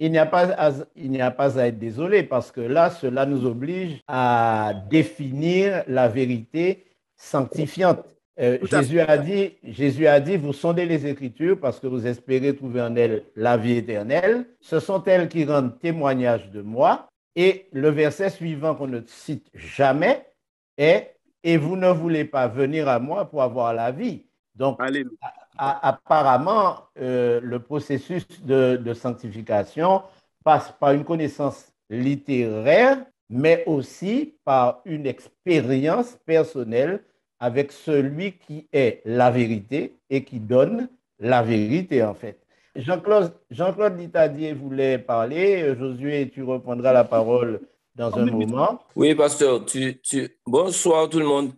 Il n'y a pas à être désolé parce que là, cela nous oblige à définir la vérité sanctifiante. Jésus a dit, vous sondez les Écritures parce que vous espérez trouver en elles la vie éternelle. Ce sont elles qui rendent témoignage de moi. Et le verset suivant qu'on ne cite jamais est « Et vous ne voulez pas venir à moi pour avoir la vie ». Donc, apparemment, le processus de sanctification passe par une connaissance littéraire, mais aussi par une expérience personnelle avec celui qui est la vérité et qui donne la vérité, en fait. Jean-Claude Litadier voulait parler. Josué, tu reprendras la parole dans un moment. Oui, pasteur. Bonsoir tout le monde.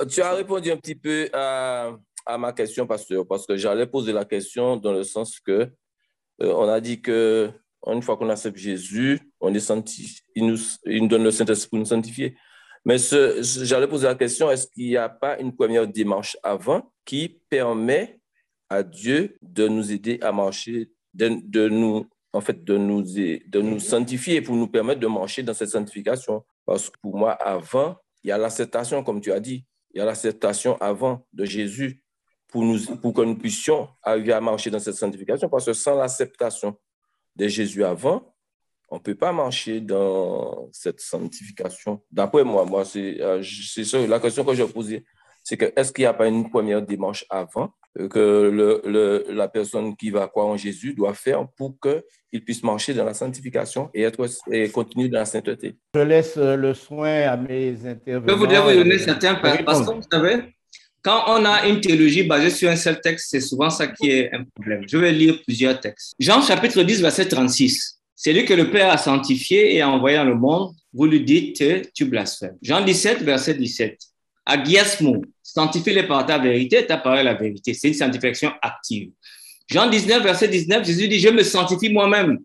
Tu as répondu un petit peu à ma question, pasteur, parce que j'allais poser la question dans le sens que on a dit que une fois qu'on accepte Jésus, on est sanctifié, il nous donne le Saint-Esprit pour nous sanctifier. Mais j'allais poser la question, est-ce qu'il n'y a pas une première démarche avant qui permet à Dieu de nous aider à marcher, de nous sanctifier pour nous permettre de marcher dans cette sanctification? Parce que pour moi, avant, il y a l'acceptation, comme tu as dit, il y a l'acceptation avant de Jésus pour que nous puissions arriver à marcher dans cette sanctification, parce que sans l'acceptation de Jésus avant, on ne peut pas marcher dans cette sanctification. D'après moi, c'est ça, la question que je posais, c'est que est-ce qu'il n'y a pas une première démarche avant que la personne qui va croire en Jésus doit faire pour qu'il puisse marcher dans la sanctification et continuer dans la sainteté? Je laisse le soin à mes intervenants. Je voudrais vous donner certains parce que vous savez, quand on a une théologie basée sur un seul texte, c'est souvent ça qui est un problème. Je vais lire plusieurs textes. Jean chapitre 10, verset 36. C'est lui que le Père a sanctifié et a envoyé dans le monde. Vous lui dites, tu blasphèmes. Jean 17, verset 17. Agiasmo, sanctifie-les par ta vérité, ta parole est la vérité. C'est une sanctification active. Jean 19, verset 19, Jésus dit, je me sanctifie moi-même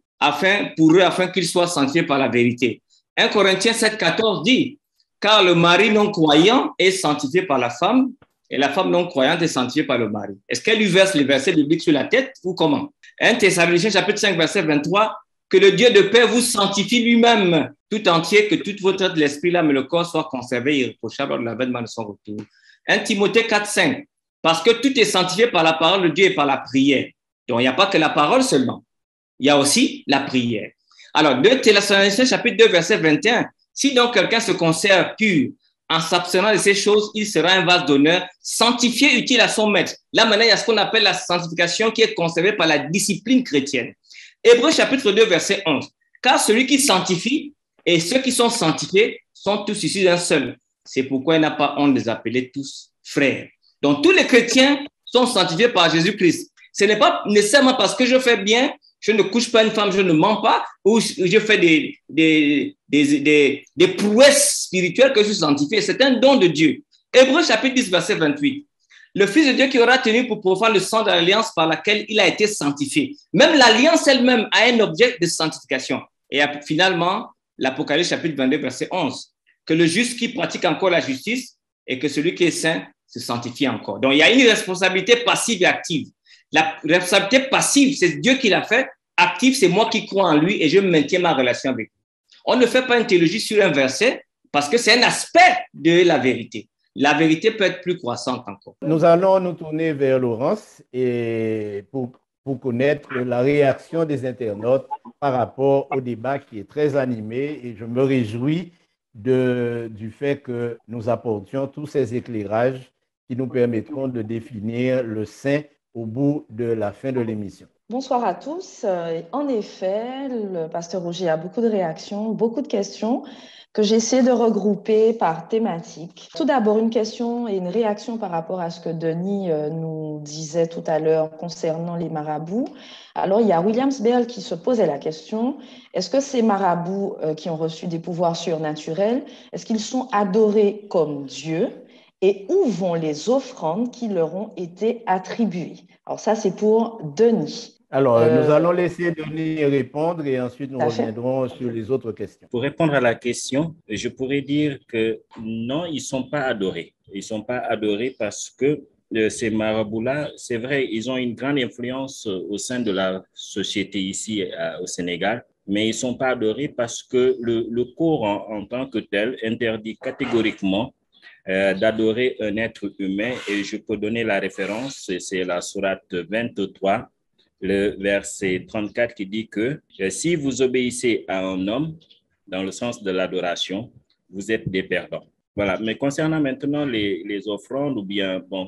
pour eux, afin qu'ils soient sanctifiés par la vérité. 1 Corinthiens 7, 14 dit, car le mari non croyant est sanctifié par la femme et la femme non croyante est sanctifiée par le mari. Est-ce qu'elle lui verse les versets bibliques sur la tête ou comment? 1 Thessaloniciens chapitre 5, verset 23, que le Dieu de paix vous sanctifie lui-même tout entier, que toute votre tête, l'esprit, l'âme et le corps soient conservés irréprochables lors de l'avènement de son retour. 1 Timothée 4, 5, parce que tout est sanctifié par la parole de Dieu et par la prière. Donc, il n'y a pas que la parole seulement. Il y a aussi la prière. Alors, 2 Thessaloniciens chapitre 2, verset 21, si donc quelqu'un se conserve pur en s'abstenant de ces choses, il sera un vase d'honneur, sanctifié, utile à son maître. Là, maintenant, il y a ce qu'on appelle la sanctification qui est conservée par la discipline chrétienne. Hébreux chapitre 2, verset 11. Car celui qui sanctifie et ceux qui sont sanctifiés sont tous issus d'un seul. C'est pourquoi il n'a pas honte de les appeler tous frères. Donc, tous les chrétiens sont sanctifiés par Jésus-Christ. Ce n'est pas nécessairement parce que je fais bien, je ne couche pas une femme, je ne mens pas, ou je fais des prouesses spirituelles que je suis sanctifié. C'est un don de Dieu. Hébreux chapitre 10, verset 28. Le Fils de Dieu qui aura tenu pour profane le sang de l'alliance par laquelle il a été sanctifié. Même l'alliance elle-même a un objet de sanctification. Et finalement, l'Apocalypse chapitre 22, verset 11. Que le juste qui pratique encore la justice et que celui qui est saint se sanctifie encore. Donc, il y a une responsabilité passive et active. La responsabilité passive, c'est Dieu qui l'a fait. Active, c'est moi qui crois en lui et je maintiens ma relation avec lui. On ne fait pas une théologie sur un verset parce que c'est un aspect de la vérité. La vérité peut être plus croissante encore. Nous allons nous tourner vers Laurence et pour pour connaître la réaction des internautes par rapport au débat qui est très animé et je me réjouis du fait que nous apportions tous ces éclairages qui nous permettront de définir le saint au bout de la fin de l'émission. Bonsoir à tous. En effet, le pasteur Roger a beaucoup de réactions, beaucoup de questions que j'essaie de regrouper par thématique. Tout d'abord, une question et une réaction par rapport à ce que Denis nous disait tout à l'heure concernant les marabouts. Alors, il y a Williams Bell qui se posait la question, est-ce que ces marabouts qui ont reçu des pouvoirs surnaturels, est-ce qu'ils sont adorés comme Dieu? Et où vont les offrandes qui leur ont été attribuées? Alors ça, c'est pour Denis. Alors, nous allons laisser Denis répondre et ensuite nous reviendrons sur les autres questions. Pour répondre à la question, je pourrais dire que non, ils ne sont pas adorés. Ils ne sont pas adorés parce que ces marabouts-là, c'est vrai, ils ont une grande influence au sein de la société ici au Sénégal, mais ils ne sont pas adorés parce que le Coran en tant que tel interdit catégoriquement d'adorer un être humain. Et je peux donner la référence, c'est la sourate 23, le verset 34 qui dit que si vous obéissez à un homme, dans le sens de l'adoration, vous êtes des perdants. Voilà. Mais concernant maintenant les offrandes, ou bien, bon,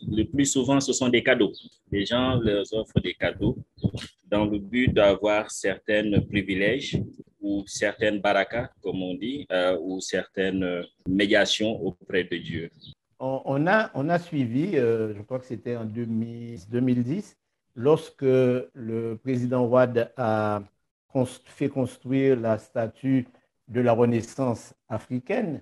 le plus souvent, ce sont des cadeaux. Les gens leur offrent des cadeaux dans le but d'avoir certains privilèges ou certaines barakas, comme on dit, ou certaines médiations auprès de Dieu. On a suivi, je crois que c'était en 2010, lorsque le président Wade a fait construire la statue de la Renaissance africaine,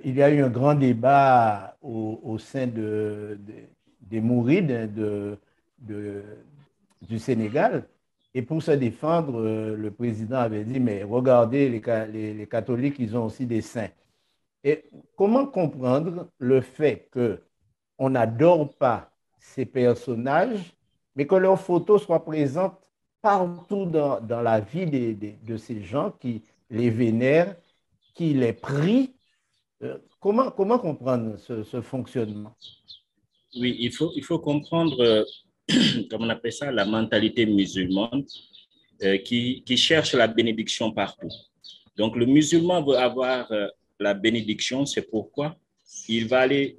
il y a eu un grand débat au sein des Mourides du Sénégal. Et pour se défendre, le président avait dit, mais regardez, les catholiques, ils ont aussi des saints. Et comment comprendre le fait qu'on n'adore pas ces personnages, mais que leurs photos soient présentes partout dans la vie de ces gens qui les vénèrent, qui les prient? Comment comprendre ce fonctionnement? Oui, il faut comprendre, comment on appelle ça, la mentalité musulmane qui cherche la bénédiction partout. Donc, le musulman veut avoir la bénédiction, c'est pourquoi il va aller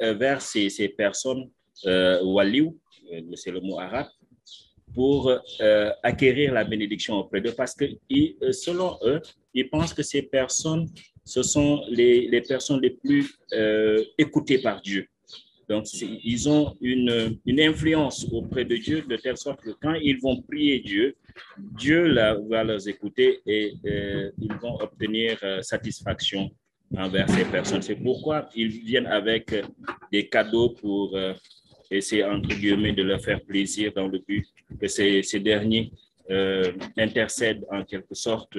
vers ces personnes, waliou, c'est le mot arabe, pour acquérir la bénédiction auprès d'eux, parce que selon eux, ils pensent que ces personnes, ce sont les personnes les plus écoutées par Dieu. Donc, ils ont une influence auprès de Dieu, de telle sorte que quand ils vont prier Dieu, Dieu va les écouter et ils vont obtenir satisfaction envers ces personnes. C'est pourquoi ils viennent avec des cadeaux pour essayer, entre guillemets, de leur faire plaisir dans le but que ces derniers intercèdent en quelque sorte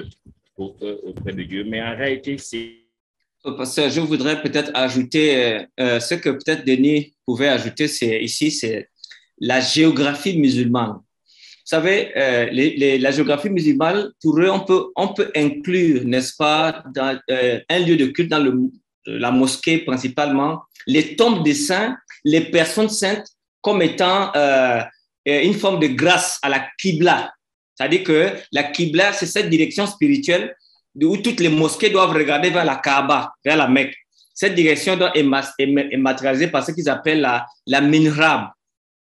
auprès de Dieu. Mais en réalité, c'est... Pasteur, je voudrais peut-être ajouter ce que peut-être Denis pouvait ajouter, c'est la géographie musulmane. Vous savez, la géographie musulmane, pour eux, on peut inclure, n'est-ce pas, dans un lieu de culte, dans la mosquée principalement, les tombes des saints, les personnes saintes, comme étant une forme de grâce à la Qibla. C'est-à-dire que la Qibla, c'est cette direction spirituelle où toutes les mosquées doivent regarder vers la Kaaba, vers la Mecque. Cette direction est matérialisée par ce qu'ils appellent la mihrab.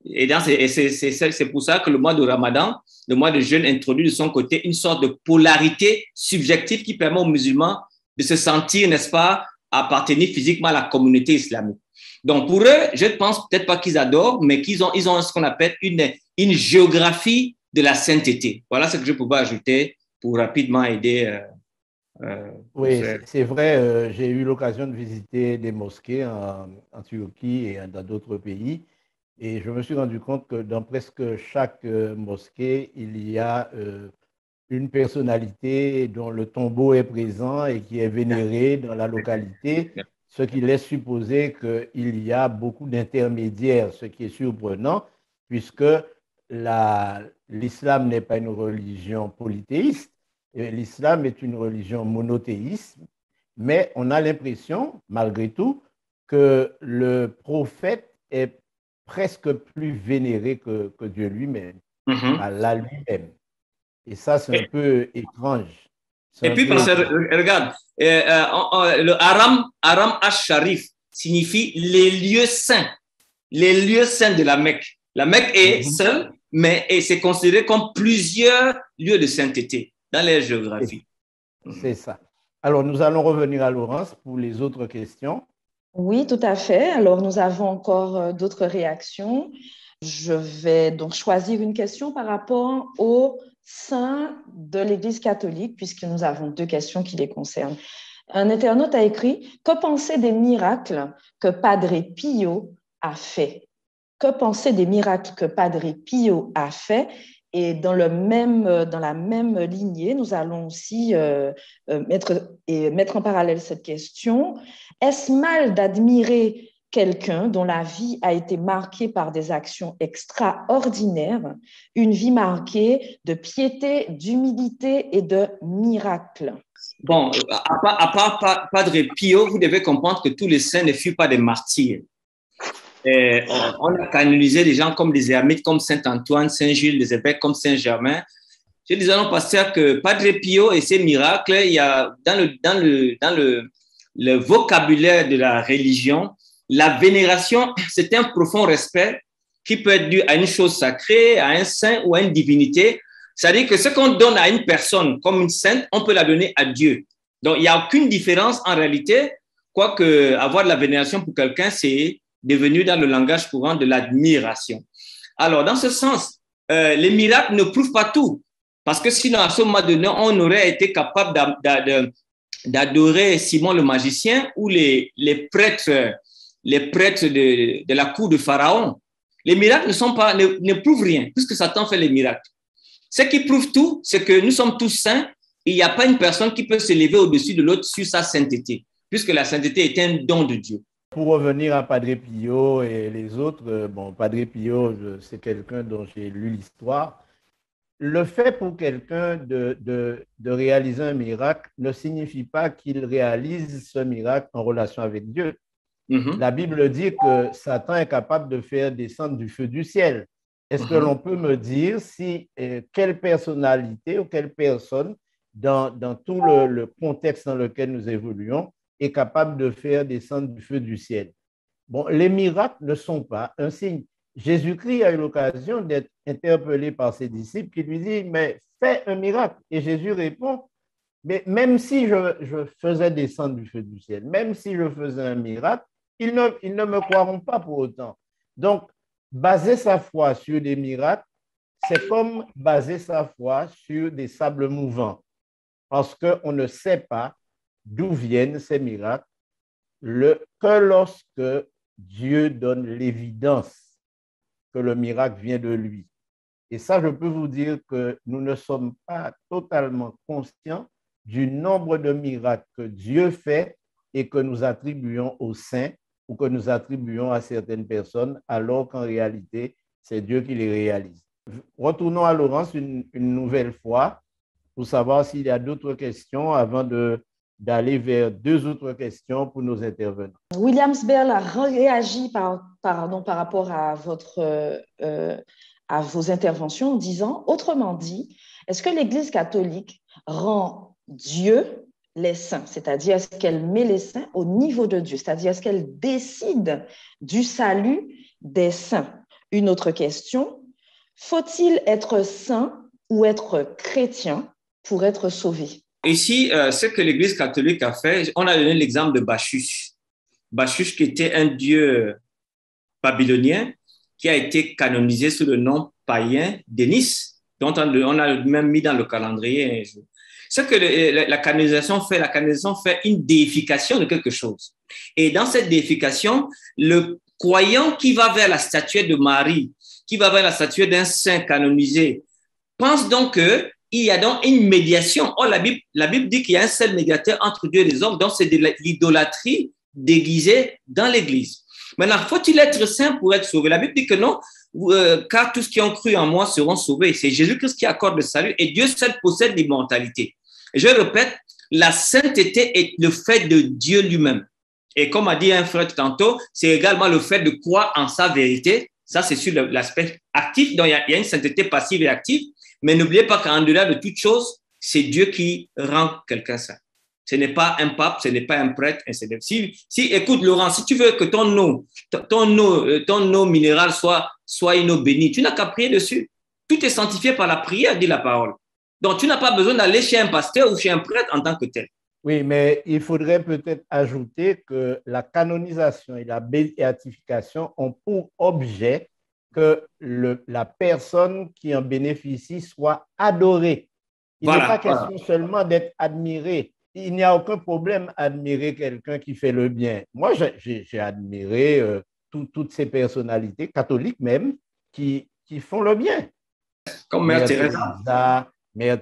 Et c'est pour ça que le mois de Ramadan, le mois de jeûne, introduit de son côté une sorte de polarité subjective qui permet aux musulmans de se sentir, n'est-ce pas, appartenir physiquement à la communauté islamique. Donc pour eux, je ne pense peut-être pas qu'ils adorent, mais qu'ils ont ce qu'on appelle une géographie de la sainteté. Voilà ce que je pouvais ajouter pour rapidement aider. Oui, c'est vrai, j'ai eu l'occasion de visiter des mosquées en Turquie et dans d'autres pays et je me suis rendu compte que dans presque chaque mosquée, il y a une personnalité dont le tombeau est présent et qui est vénéré dans la localité, ce qui laisse supposer qu'il y a beaucoup d'intermédiaires, ce qui est surprenant puisque l'islam n'est pas une religion polythéiste. L'islam est une religion monothéiste, mais on a l'impression, malgré tout, que le prophète est presque plus vénéré que Dieu lui-même, Allah lui-même. Et ça, c'est un peu étrange. Et puis, regarde, le Haram al-Sharif signifie les lieux saints de la Mecque. La Mecque est seule, mais c'est considéré comme plusieurs lieux de sainteté dans les géographies. C'est ça. Alors, nous allons revenir à Laurence pour les autres questions. Oui, tout à fait. Alors, nous avons encore d'autres réactions. Je vais donc choisir une question par rapport aux saints de l'Église catholique, puisque nous avons 2 questions qui les concernent. Un internaute a écrit « Que penser des miracles que Padre Pio a fait ?» Que penser des miracles que Padre Pio a fait? Et dans la même lignée, nous allons aussi mettre en parallèle cette question. Est-ce mal d'admirer quelqu'un dont la vie a été marquée par des actions extraordinaires, une vie marquée de piété, d'humilité et de miracles? Bon, à part Padre Pio, vous devez comprendre que tous les saints ne furent pas des martyrs. On a canonisé des gens comme des ermites, comme Saint-Antoine, Saint-Gilles, des évêques comme Saint-Germain. Je disais non, pasteur, que Padre Pio et ses miracles, il y a dans le vocabulaire de la religion, la vénération, c'est un profond respect qui peut être dû à une chose sacrée, à un saint ou à une divinité. C'est-à-dire que ce qu'on donne à une personne comme une sainte, on peut la donner à Dieu. Donc, il n'y a aucune différence en réalité, quoique avoir de la vénération pour quelqu'un, c'est devenu dans le langage courant de l'admiration. Alors, dans ce sens, les miracles ne prouvent pas tout. Parce que sinon, à ce moment donné, on aurait été capable d'adorer Simon le magicien ou les prêtres de la cour de Pharaon. Les miracles ne prouvent rien, puisque Satan fait les miracles. Ce qui prouve tout, c'est que nous sommes tous saints et il n'y a pas une personne qui peut s'élever au-dessus de l'autre sur sa sainteté, puisque la sainteté est un don de Dieu. Pour revenir à Padre Pio et les autres, bon, Padre Pio, c'est quelqu'un dont j'ai lu l'histoire. Le fait pour quelqu'un de réaliser un miracle ne signifie pas qu'il réalise ce miracle en relation avec Dieu. La Bible dit que Satan est capable de faire descendre du feu du ciel. Est-ce que l'on peut me dire si quelle personnalité ou quelle personne dans tout le contexte dans lequel nous évoluons est capable de faire descendre du feu du ciel? Bon, les miracles ne sont pas un signe. Jésus-Christ a eu l'occasion d'être interpellé par ses disciples qui lui disent « Mais fais un miracle ». Et Jésus répond « Mais même si je faisais descendre du feu du ciel, même si je faisais un miracle, ils ne me croiront pas pour autant. » Donc, baser sa foi sur des miracles, c'est comme baser sa foi sur des sables mouvants, parce qu'on ne sait pas d'où viennent ces miracles, que lorsque Dieu donne l'évidence que le miracle vient de lui. Et ça, je peux vous dire que nous ne sommes pas totalement conscients du nombre de miracles que Dieu fait et que nous attribuons aux saints ou que nous attribuons à certaines personnes, alors qu'en réalité, c'est Dieu qui les réalise. Retournons à Laurence une nouvelle fois pour savoir s'il y a d'autres questions avant d'aller vers 2 autres questions pour nos intervenants. Williams Bell a réagi par rapport à vos interventions en disant, autrement dit, est-ce que l'Église catholique rend Dieu les saints, c'est-à-dire est-ce qu'elle met les saints au niveau de Dieu, c'est-à-dire est-ce qu'elle décide du salut des saints? Une autre question, faut-il être saint ou être chrétien pour être sauvé? Ici, ce que l'Église catholique a fait, on a donné l'exemple de Bacchus. Bacchus qui était un dieu babylonien qui a été canonisé sous le nom païen d'Énis, dont on a même mis dans le calendrier un jour. Ce que la canonisation fait une déification de quelque chose. Et dans cette déification, le croyant qui va vers la statuette de Marie, qui va vers la statuette d'un saint canonisé, pense donc qu'il y a donc une médiation. Or, la Bible dit qu'il y a un seul médiateur entre Dieu et les hommes, donc c'est de l'idolâtrie déguisée dans l'Église. Maintenant, faut-il être saint pour être sauvé? La Bible dit que non, car tous qui ont cru en moi seront sauvés. C'est Jésus-Christ qui accorde le salut et Dieu seul possède l'immortalité. Et je répète, la sainteté est le fait de Dieu lui-même. Et comme a dit un frère tantôt, c'est également le fait de croire en sa vérité Ça, c'est sur l'aspect actif. Donc, il y a une sainteté passive et active. Mais n'oubliez pas qu'en delà de toute chose, c'est Dieu qui rend quelqu'un saint. Ce n'est pas un pape, ce n'est pas un prêtre. Écoute, Laurent, si tu veux que ton eau minérale soit une eau bénie, tu n'as qu'à prier dessus. Tout est sanctifié par la prière, dit la parole. Donc, tu n'as pas besoin d'aller chez un pasteur ou chez un prêtre en tant que tel. Oui, mais il faudrait peut-être ajouter que la canonisation et la béatification ont pour objet que la personne qui en bénéficie soit adorée. Il n'est pas question seulement d'être admiré. Il n'y a aucun problème à admirer quelqu'un qui fait le bien. Moi, j'ai admiré toutes ces personnalités, catholiques même, qui font le bien. Comme Mère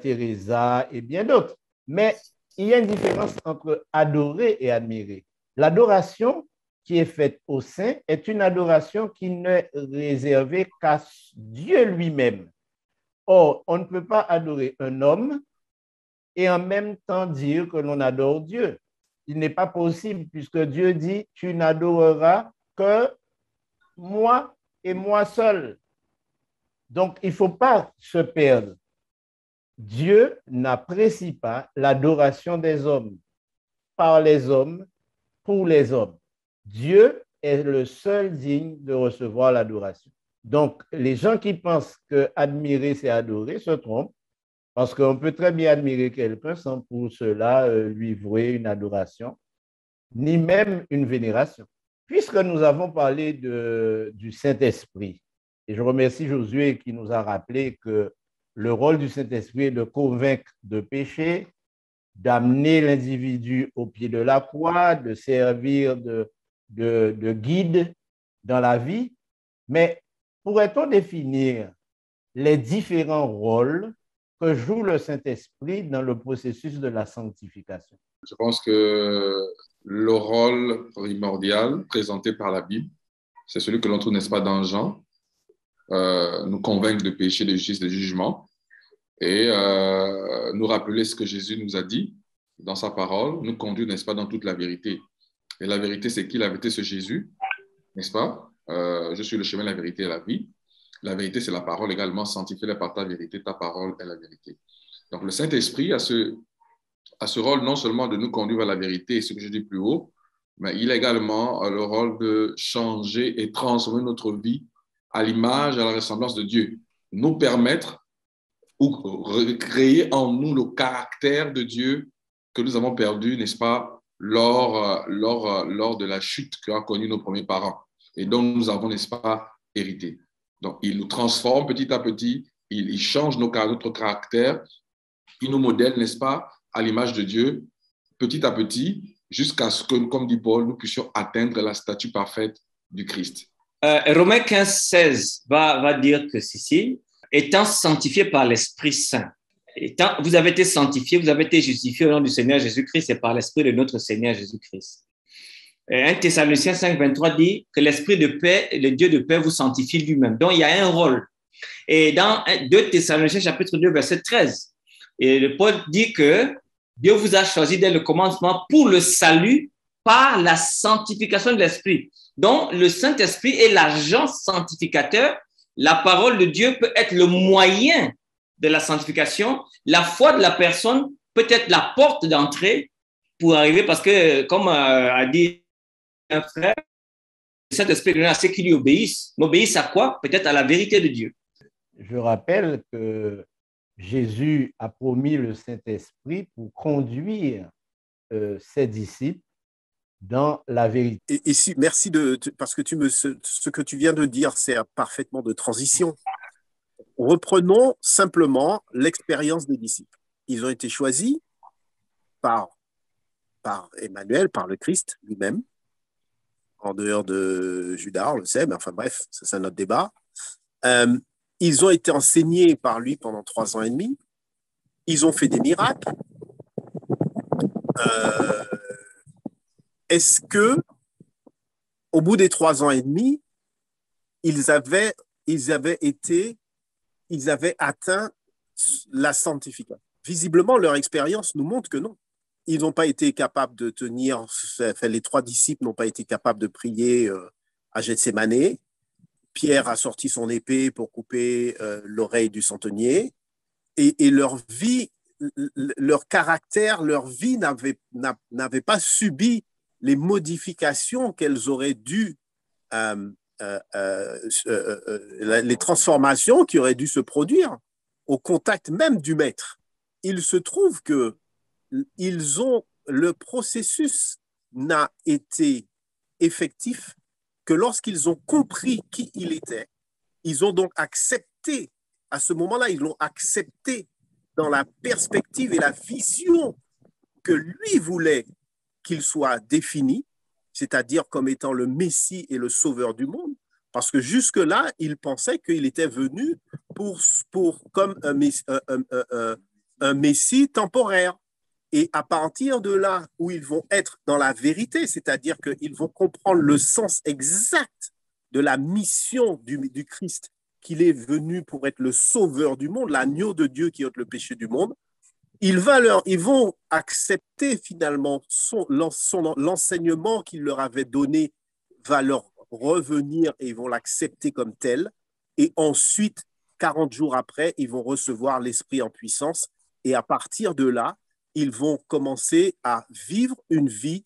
Teresa et bien d'autres. Mais il y a une différence entre adorer et admirer. L'adoration qui est faite au saint est une adoration qui n'est réservée qu'à Dieu lui-même. Or, on ne peut pas adorer un homme et en même temps dire que l'on adore Dieu. Il n'est pas possible puisque Dieu dit « Tu n'adoreras que moi et moi seul ». Donc, il ne faut pas se perdre. Dieu n'apprécie pas l'adoration des hommes, par les hommes, pour les hommes. Dieu est le seul digne de recevoir l'adoration. Donc, les gens qui pensent que admirer, c'est adorer, se trompent, parce qu'on peut très bien admirer quelqu'un sans pour cela lui vouer une adoration, ni même une vénération. Puisque nous avons parlé du Saint-Esprit, et je remercie Josué qui nous a rappelé que le rôle du Saint-Esprit est de convaincre de péché, d'amener l'individu au pied de la croix, de servir de guide dans la vie. Mais pourrait-on définir les différents rôles que joue le Saint-Esprit dans le processus de la sanctification? Je pense que le rôle primordial présenté par la Bible, c'est celui que l'on trouve, n'est-ce pas, dans Jean, nous convaincre de péché, de justice, de jugement, et nous rappeler ce que Jésus nous a dit dans sa parole, nous conduire, n'est-ce pas, dans toute la vérité. Et la vérité, c'est qui? La vérité, c'est Jésus, n'est-ce pas? Je suis le chemin, la vérité et la vie. La vérité, c'est la parole également. Sanctifie-les par ta vérité, ta parole est la vérité. Donc, le Saint-Esprit a ce rôle non seulement de nous conduire vers la vérité, et ce que je dis plus haut, mais il a également le rôle de changer et transformer notre vie à l'image et à la ressemblance de Dieu. Nous permettre ou recréer en nous le caractère de Dieu que nous avons perdu, n'est-ce pas, lors de la chute qu'a connue nos premiers parents et dont nous avons, n'est-ce pas, hérité. Donc, il nous transforme petit à petit, il change notre caractère, il nous modèle, n'est-ce pas, à l'image de Dieu, petit à petit, jusqu'à ce que, comme dit Paul, nous puissions atteindre la statue parfaite du Christ. Romains 15, 16 va dire que ceci, étant sanctifié par l'Esprit Saint, vous avez été sanctifié, vous avez été justifié au nom du Seigneur Jésus-Christ et par l'Esprit de notre Seigneur Jésus-Christ. 1 Thessaloniciens 5, 23 dit que l'Esprit de paix, le Dieu de paix vous sanctifie lui-même. Donc, il y a un rôle. Et dans 2 Thessaloniciens chapitre 2, verset 13, et Paul dit que Dieu vous a choisi dès le commencement pour le salut par la sanctification de l'Esprit. Donc, le Saint-Esprit est l'agent sanctificateur. La parole de Dieu peut être le moyen de la sanctification. La foi de la personne peut être la porte d'entrée pour arriver, parce que, comme a dit un frère, le Saint-Esprit est à ceux qui lui obéissent. Mais obéissent à quoi? Peut-être à la vérité de Dieu. Je rappelle que Jésus a promis le Saint-Esprit pour conduire ses disciples dans la vérité. Et ici, merci parce que ce que tu viens de dire sert parfaitement de transition. Reprenons simplement l'expérience des disciples. Ils ont été choisis par Emmanuel, par le Christ lui-même, en dehors de Judas, on le sait, mais enfin bref, c'est un autre débat. Ils ont été enseignés par lui pendant 3 ans et demi. Ils ont fait des miracles. Est-ce que, au bout des 3 ans et demi, ils avaient atteint la sanctification? Visiblement, leur expérience nous montre que non. Ils n'ont pas été capables de tenir, les 3 disciples n'ont pas été capables de prier à Gethsémanée. Pierre a sorti son épée pour couper l'oreille du centenier. Et leur vie, leur caractère, leur vie n'avait pas subi les modifications qu'elles auraient dû, les transformations qui auraient dû se produire au contact même du maître. Il se trouve que le processus n'a été effectif que lorsqu'ils ont compris qui il était. Ils ont donc accepté, à ce moment-là, ils l'ont accepté dans la perspective et la vision que lui voulait qu'il soit défini, c'est-à-dire comme étant le Messie et le Sauveur du monde, parce que jusque-là, ils pensaient qu'il était venu comme un Messie temporaire. Et à partir de là où ils vont être dans la vérité, c'est-à-dire qu'ils vont comprendre le sens exact de la mission du Christ, qu'il est venu pour être le sauveur du monde, l'agneau de Dieu qui ôte le péché du monde, ils vont accepter finalement l'enseignement qu'il leur avait donné va leur revenir et ils vont l'accepter comme tel. Et ensuite, 40 jours après, ils vont recevoir l'Esprit en puissance. Et à partir de là, ils vont commencer à vivre une vie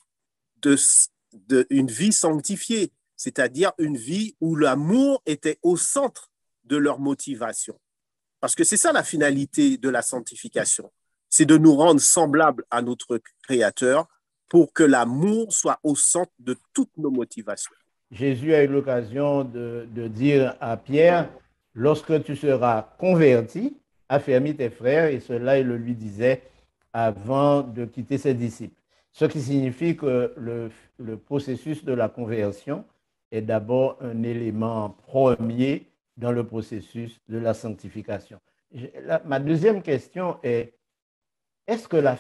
sanctifiée, c'est-à-dire une vie où l'amour était au centre de leur motivation. Parce que c'est ça la finalité de la sanctification, c'est de nous rendre semblables à notre Créateur pour que l'amour soit au centre de toutes nos motivations. Jésus a eu l'occasion de dire à Pierre, lorsque tu seras converti, affermis tes frères, et cela il le lui disait avant de quitter ses disciples. Ce qui signifie que le processus de la conversion est d'abord un élément premier dans le processus de la sanctification. Ma deuxième question est-ce que la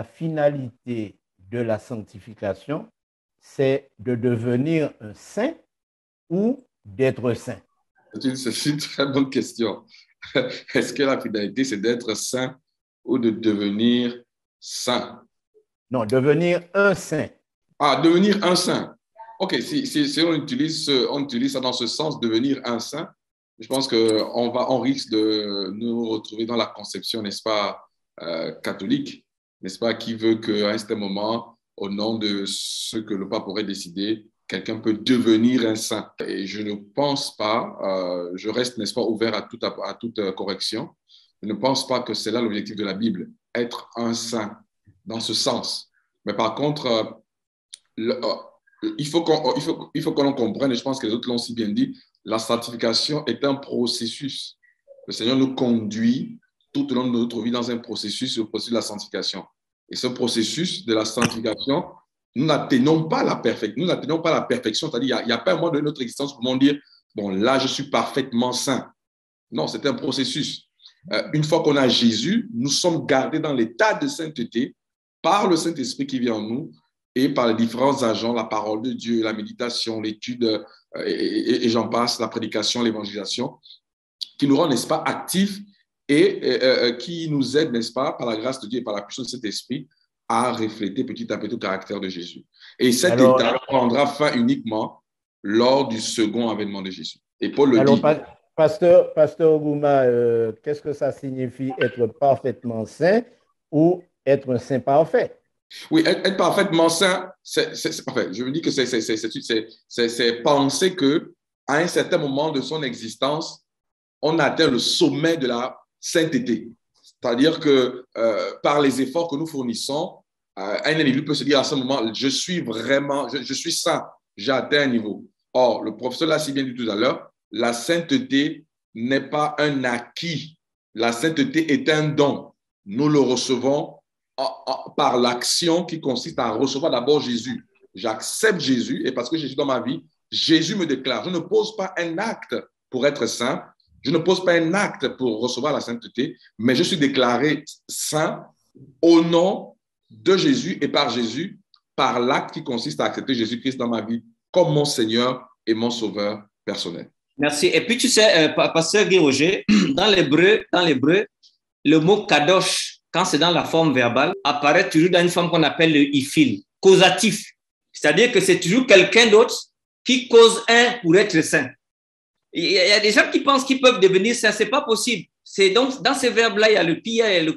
finalité de la sanctification, c'est de devenir un saint ou d'être saint? C'est une très bonne question. Est-ce que la finalité, c'est d'être saint ou de devenir saint? Non, devenir un saint. Ah, devenir un saint. OK, si on utilise ça dans ce sens, devenir un saint, je pense qu'on risque de nous retrouver dans la conception, n'est-ce pas, catholique, n'est-ce pas, qui veut qu'à un certain moment, au nom de ce que le pape aurait décidé, quelqu'un peut devenir un saint. Et je ne pense pas, je reste, n'est-ce pas, ouvert à toute correction, je ne pense pas que c'est là l'objectif de la Bible, être un saint dans ce sens. Mais par contre, il faut que l'on comprenne, et je pense que les autres l'ont si bien dit, la sanctification est un processus. Le Seigneur nous conduit tout au long de notre vie dans un processus, le processus de la sanctification. Et ce processus de la sanctification, nous n'atteignons pas la perfection, c'est-à-dire il n'y a pas un moment de notre existence pour dire, bon, là, je suis parfaitement saint. Non, c'est un processus. Une fois qu'on a Jésus, nous sommes gardés dans l'état de sainteté par le Saint-Esprit qui vient en nous et par les différents agents, la parole de Dieu, la méditation, l'étude, et j'en passe, la prédication, l'évangélisation, qui nous rend, n'est-ce pas, actifs et qui nous aident, n'est-ce pas, par la grâce de Dieu et par la puissance de cet esprit, à refléter petit à petit le caractère de Jésus. Et cet état prendra fin uniquement lors du second avènement de Jésus. Et Paul le dit. Pasteur Gouma, qu'est-ce que ça signifie être parfaitement saint ou être un saint parfait? Oui, être parfaitement saint, je veux dire que c'est penser qu'à un certain moment de son existence, on atteint le sommet de la sainteté. C'est-à-dire que par les efforts que nous fournissons, un individu peut se dire à ce moment, je suis saint, j'ai atteint un niveau. Or, le professeur l'a si bien dit tout à l'heure, la sainteté n'est pas un acquis. La sainteté est un don. Nous le recevons par l'action qui consiste à recevoir d'abord Jésus. J'accepte Jésus et parce que Jésus est dans ma vie, Jésus me déclare. Je ne pose pas un acte pour être saint. Je ne pose pas un acte pour recevoir la sainteté, mais je suis déclaré saint au nom de Jésus et par Jésus, par l'acte qui consiste à accepter Jésus-Christ dans ma vie comme mon Seigneur et mon Sauveur personnel. Merci. Et puis, tu sais, pasteur Guy Roger, dans l'hébreu, le mot kadosh, quand c'est dans la forme verbale, apparaît toujours dans une forme qu'on appelle le ifil, causatif. C'est-à-dire que c'est toujours quelqu'un d'autre qui cause un pour être saint. Il y a des gens qui pensent qu'ils peuvent devenir saints, ce n'est pas possible. C'est donc dans ces verbes-là, il y a le pia et le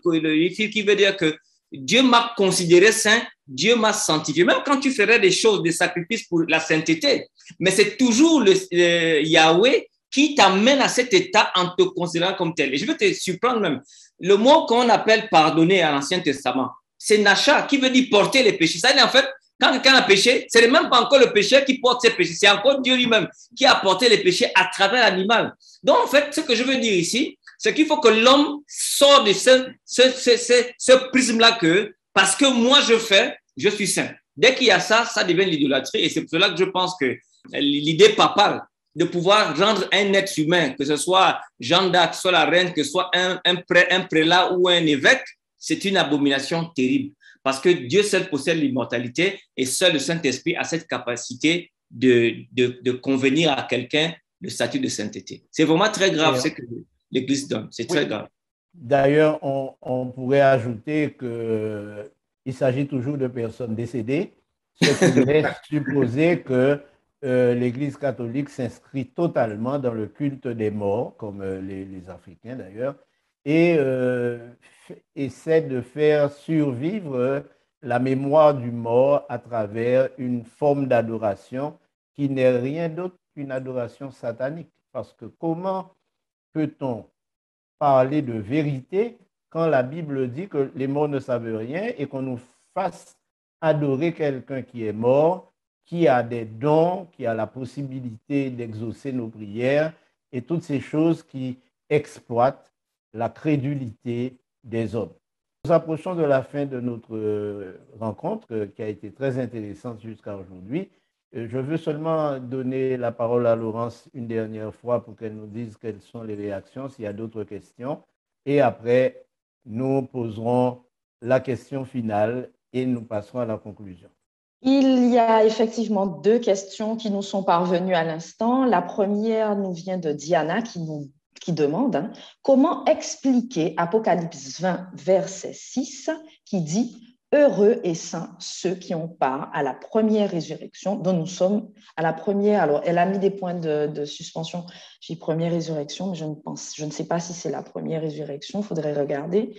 fil qui veut dire que Dieu m'a considéré saint, Dieu m'a sanctifié. Même quand tu ferais des choses, des sacrifices pour la sainteté, mais c'est toujours le Yahweh qui t'amène à cet état en te considérant comme tel. Et je vais te surprendre même. Le mot qu'on appelle pardonner à l'Ancien Testament, c'est Nacha, qui veut dire porter les péchés. Ça veut dire en fait, quand quelqu'un a péché, ce n'est même pas encore le pécheur qui porte ses péchés, c'est encore Dieu lui-même qui a porté les péchés à travers l'animal. Donc en fait, ce que je veux dire ici, c'est qu'il faut que l'homme sorte de ce prisme-là que, parce que moi je fais, je suis saint. Dès qu'il y a ça, ça devient l'idolâtrie. Et c'est pour cela que je pense que l'idée papale de pouvoir rendre un être humain, que ce soit Jeanne d'Arc, soit la reine, que ce soit un prélat ou un évêque, c'est une abomination terrible. Parce que Dieu seul possède l'immortalité et seul le Saint-Esprit a cette capacité de convenir à quelqu'un le statut de sainteté. C'est vraiment très grave ce que l'Église donne. C'est très grave. D'ailleurs, on pourrait ajouter qu'il s'agit toujours de personnes décédées, ce qui laisse supposer que l'Église catholique s'inscrit totalement dans le culte des morts, comme les Africains d'ailleurs, et essaie de faire survivre la mémoire du mort à travers une forme d'adoration qui n'est rien d'autre qu'une adoration satanique. Parce que comment peut-on parler de vérité quand la Bible dit que les morts ne savent rien et qu'on nous fasse adorer quelqu'un qui est mort, qui a des dons, qui a la possibilité d'exaucer nos prières et toutes ces choses qui exploitent la crédulité des hommes. Nous approchons de la fin de notre rencontre qui a été très intéressante jusqu'à aujourd'hui. Je veux seulement donner la parole à Laurence une dernière fois pour qu'elle nous dise quelles sont les réactions, s'il y a d'autres questions. Et après, nous poserons la question finale et nous passerons à la conclusion. Il y a effectivement 2 questions qui nous sont parvenues à l'instant. La première nous vient de Diana qui demande comment expliquer Apocalypse 20, verset 6, qui dit « Heureux et saints ceux qui ont part à la première résurrection dont nous sommes à la première ». Alors, elle a mis des points de suspension. J'ai première résurrection, mais je ne sais pas si c'est la première résurrection, il faudrait regarder.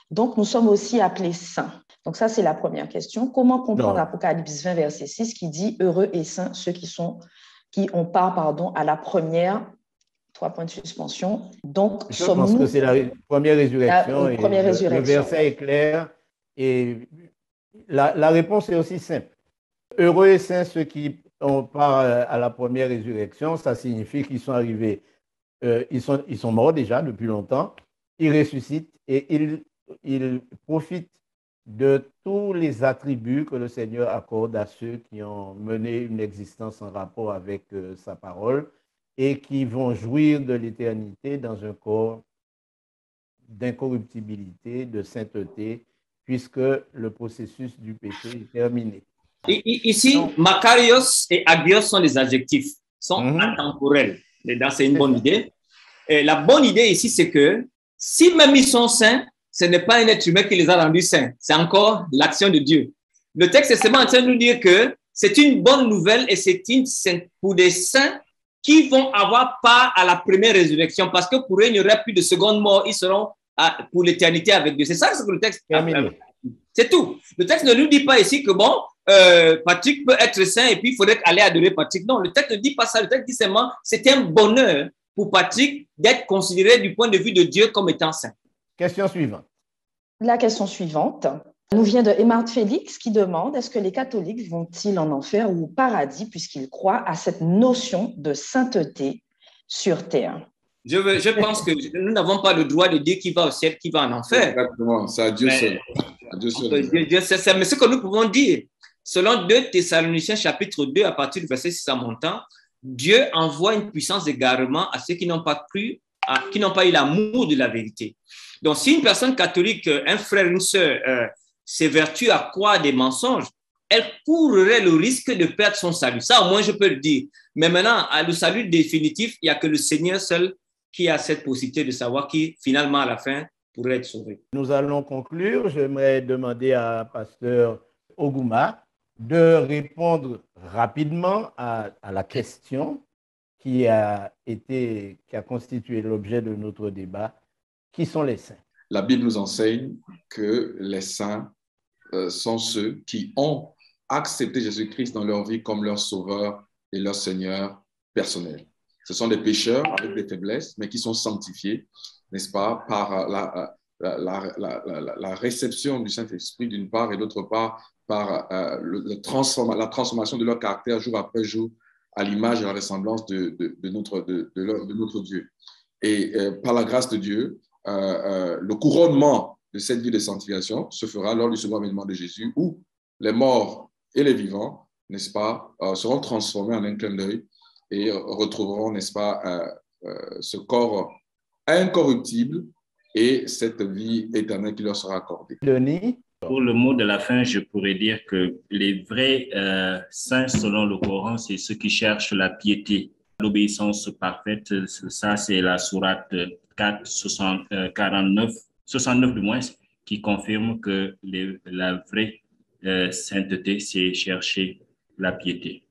Donc, nous sommes aussi appelés saints. Donc, ça, c'est la première question. Comment comprendre Apocalypse 20, verset 6, qui dit « Heureux et saints ceux qui ont part à la première ». 3 points de suspension. Donc, je pense que c'est la première résurrection. Le verset est clair et la réponse est aussi simple. Heureux et saints ceux qui ont part à la première résurrection, ça signifie qu'ils sont arrivés, ils sont morts déjà depuis longtemps, ils ressuscitent et ils profitent de tous les attributs que le Seigneur accorde à ceux qui ont mené une existence en rapport avec sa parole et qui vont jouir de l'éternité dans un corps d'incorruptibilité, de sainteté, puisque le processus du péché est terminé. Ici, Makarios et Agios sont des adjectifs, sont atemporels. C'est une bonne idée. Et la bonne idée ici, c'est que si même ils sont saints, ce n'est pas un être humain qui les a rendus saints, c'est encore l'action de Dieu. Le texte est seulement en train de nous dire que c'est une bonne nouvelle et c'est pour des saints qui vont avoir part à la première résurrection, parce que pour eux, il n'y aurait plus de seconde mort, ils seront pour l'éternité avec Dieu. C'est ça ce que le texte c'est tout. Le texte ne nous dit pas ici que bon, Patrick peut être saint et puis il faudrait aller adorer Patrick. Non, le texte ne dit pas ça. Le texte dit seulement c'est un bonheur pour Patrick d'être considéré du point de vue de Dieu comme étant saint. Question suivante. La question suivante nous vient de Emard Félix qui demande est-ce que les catholiques vont-ils en enfer ou au paradis puisqu'ils croient à cette notion de sainteté sur terre? Je pense que nous n'avons pas le droit de dire qui va au ciel, qui va en enfer. Exactement, c'est à Dieu seul. Mais ce que nous pouvons dire, selon 2 Thessaloniciens chapitre 2, à partir du verset 6 à montant, Dieu envoie une puissance d'égarement à ceux qui n'ont pas cru, qui n'ont pas eu l'amour de la vérité. Donc, si une personne catholique, un frère, une sœur, s'évertue à croire des mensonges, elle courrait le risque de perdre son salut. Ça, au moins, je peux le dire. Mais maintenant, à le salut définitif, il n'y a que le Seigneur seul qui a cette possibilité de savoir qui, finalement, à la fin, pourrait être sauvé. Nous allons conclure. J'aimerais demander à Pasteur Oguma de répondre rapidement à la question qui a constitué l'objet de notre débat. Qui sont les saints? La Bible nous enseigne que les saints sont ceux qui ont accepté Jésus-Christ dans leur vie comme leur sauveur et leur Seigneur personnel. Ce sont des pécheurs avec des faiblesses, mais qui sont sanctifiés, n'est-ce pas, par la réception du Saint-Esprit d'une part et d'autre part par la transformation de leur caractère jour après jour à l'image et à la ressemblance de notre Dieu. Et par la grâce de Dieu, le couronnement de cette vie de sanctification se fera lors du second avènement de Jésus, où les morts et les vivants, n'est-ce pas, seront transformés en un clin d'œil et retrouveront, n'est-ce pas, ce corps incorruptible et cette vie éternelle qui leur sera accordée. Denis? Pour le mot de la fin, je pourrais dire que les vrais saints, selon le Coran, c'est ceux qui cherchent la piété, l'obéissance parfaite. Ça, c'est la sourate 4, 69 du moins, qui confirme que la vraie sainteté, c'est chercher la piété.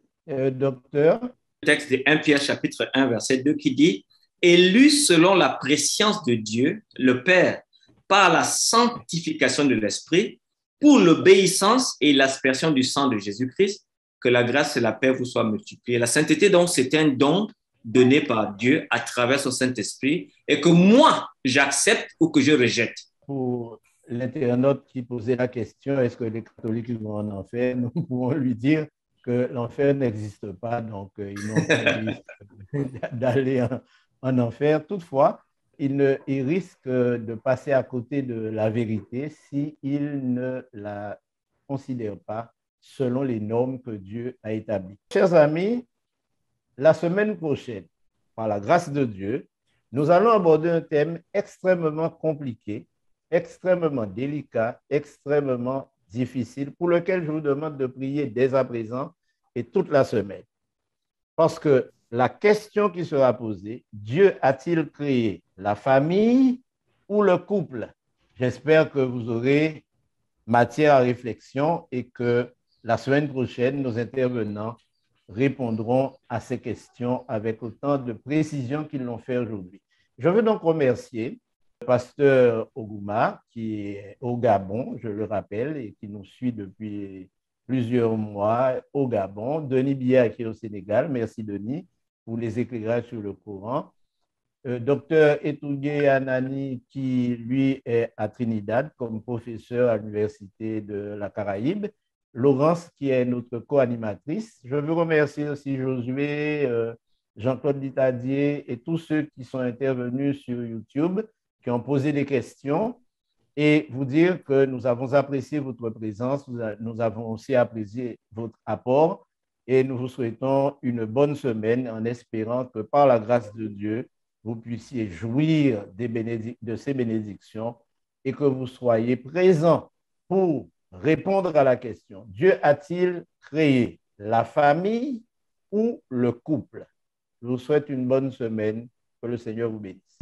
Docteur? Le texte de 1 Pierre chapitre 1, verset 2 qui dit « Élu selon la préscience de Dieu, le Père, par la sanctification de l'Esprit, pour l'obéissance et l'aspersion du sang de Jésus-Christ, que la grâce et la paix vous soient multipliées. » La sainteté, donc, c'est un don donné par Dieu à travers son Saint-Esprit et que moi, j'accepte ou que je rejette. Pour l'internaute qui posait la question, est-ce que les catholiques vont en enfer? Nous pouvons lui dire que l'enfer n'existe pas, donc ils n'ont pas risque d'aller en enfer. Toutefois, ils risquent de passer à côté de la vérité s'ils ne la considèrent pas selon les normes que Dieu a établies. Chers amis, la semaine prochaine, par la grâce de Dieu, nous allons aborder un thème extrêmement compliqué, extrêmement délicat, extrêmement difficile, pour lequel je vous demande de prier dès à présent et toute la semaine. Parce que la question qui sera posée, Dieu a-t-il créé la famille ou le couple? J'espère que vous aurez matière à réflexion et que la semaine prochaine, nos intervenants répondront à ces questions avec autant de précision qu'ils l'ont fait aujourd'hui. Je veux donc remercier le pasteur Oguma, qui est au Gabon, je le rappelle, et qui nous suit depuis plusieurs mois au Gabon. Denis Bia, qui est au Sénégal. Merci, Denis, pour les éclairages sur le Coran. Docteur Etougué Anani, qui, lui, est à Trinidad comme professeur à l'Université de la Caraïbe. Laurence, qui est notre co-animatrice. Je veux remercier aussi Josué, Jean-Claude Litadier et tous ceux qui sont intervenus sur YouTube, qui ont posé des questions, et vous dire que nous avons apprécié votre présence, nous avons aussi apprécié votre apport, et nous vous souhaitons une bonne semaine en espérant que par la grâce de Dieu, vous puissiez jouir de ces bénédictions et que vous soyez présents pour répondre à la question: Dieu a-t-il créé la famille ou le couple? Je vous souhaite une bonne semaine. Que le Seigneur vous bénisse.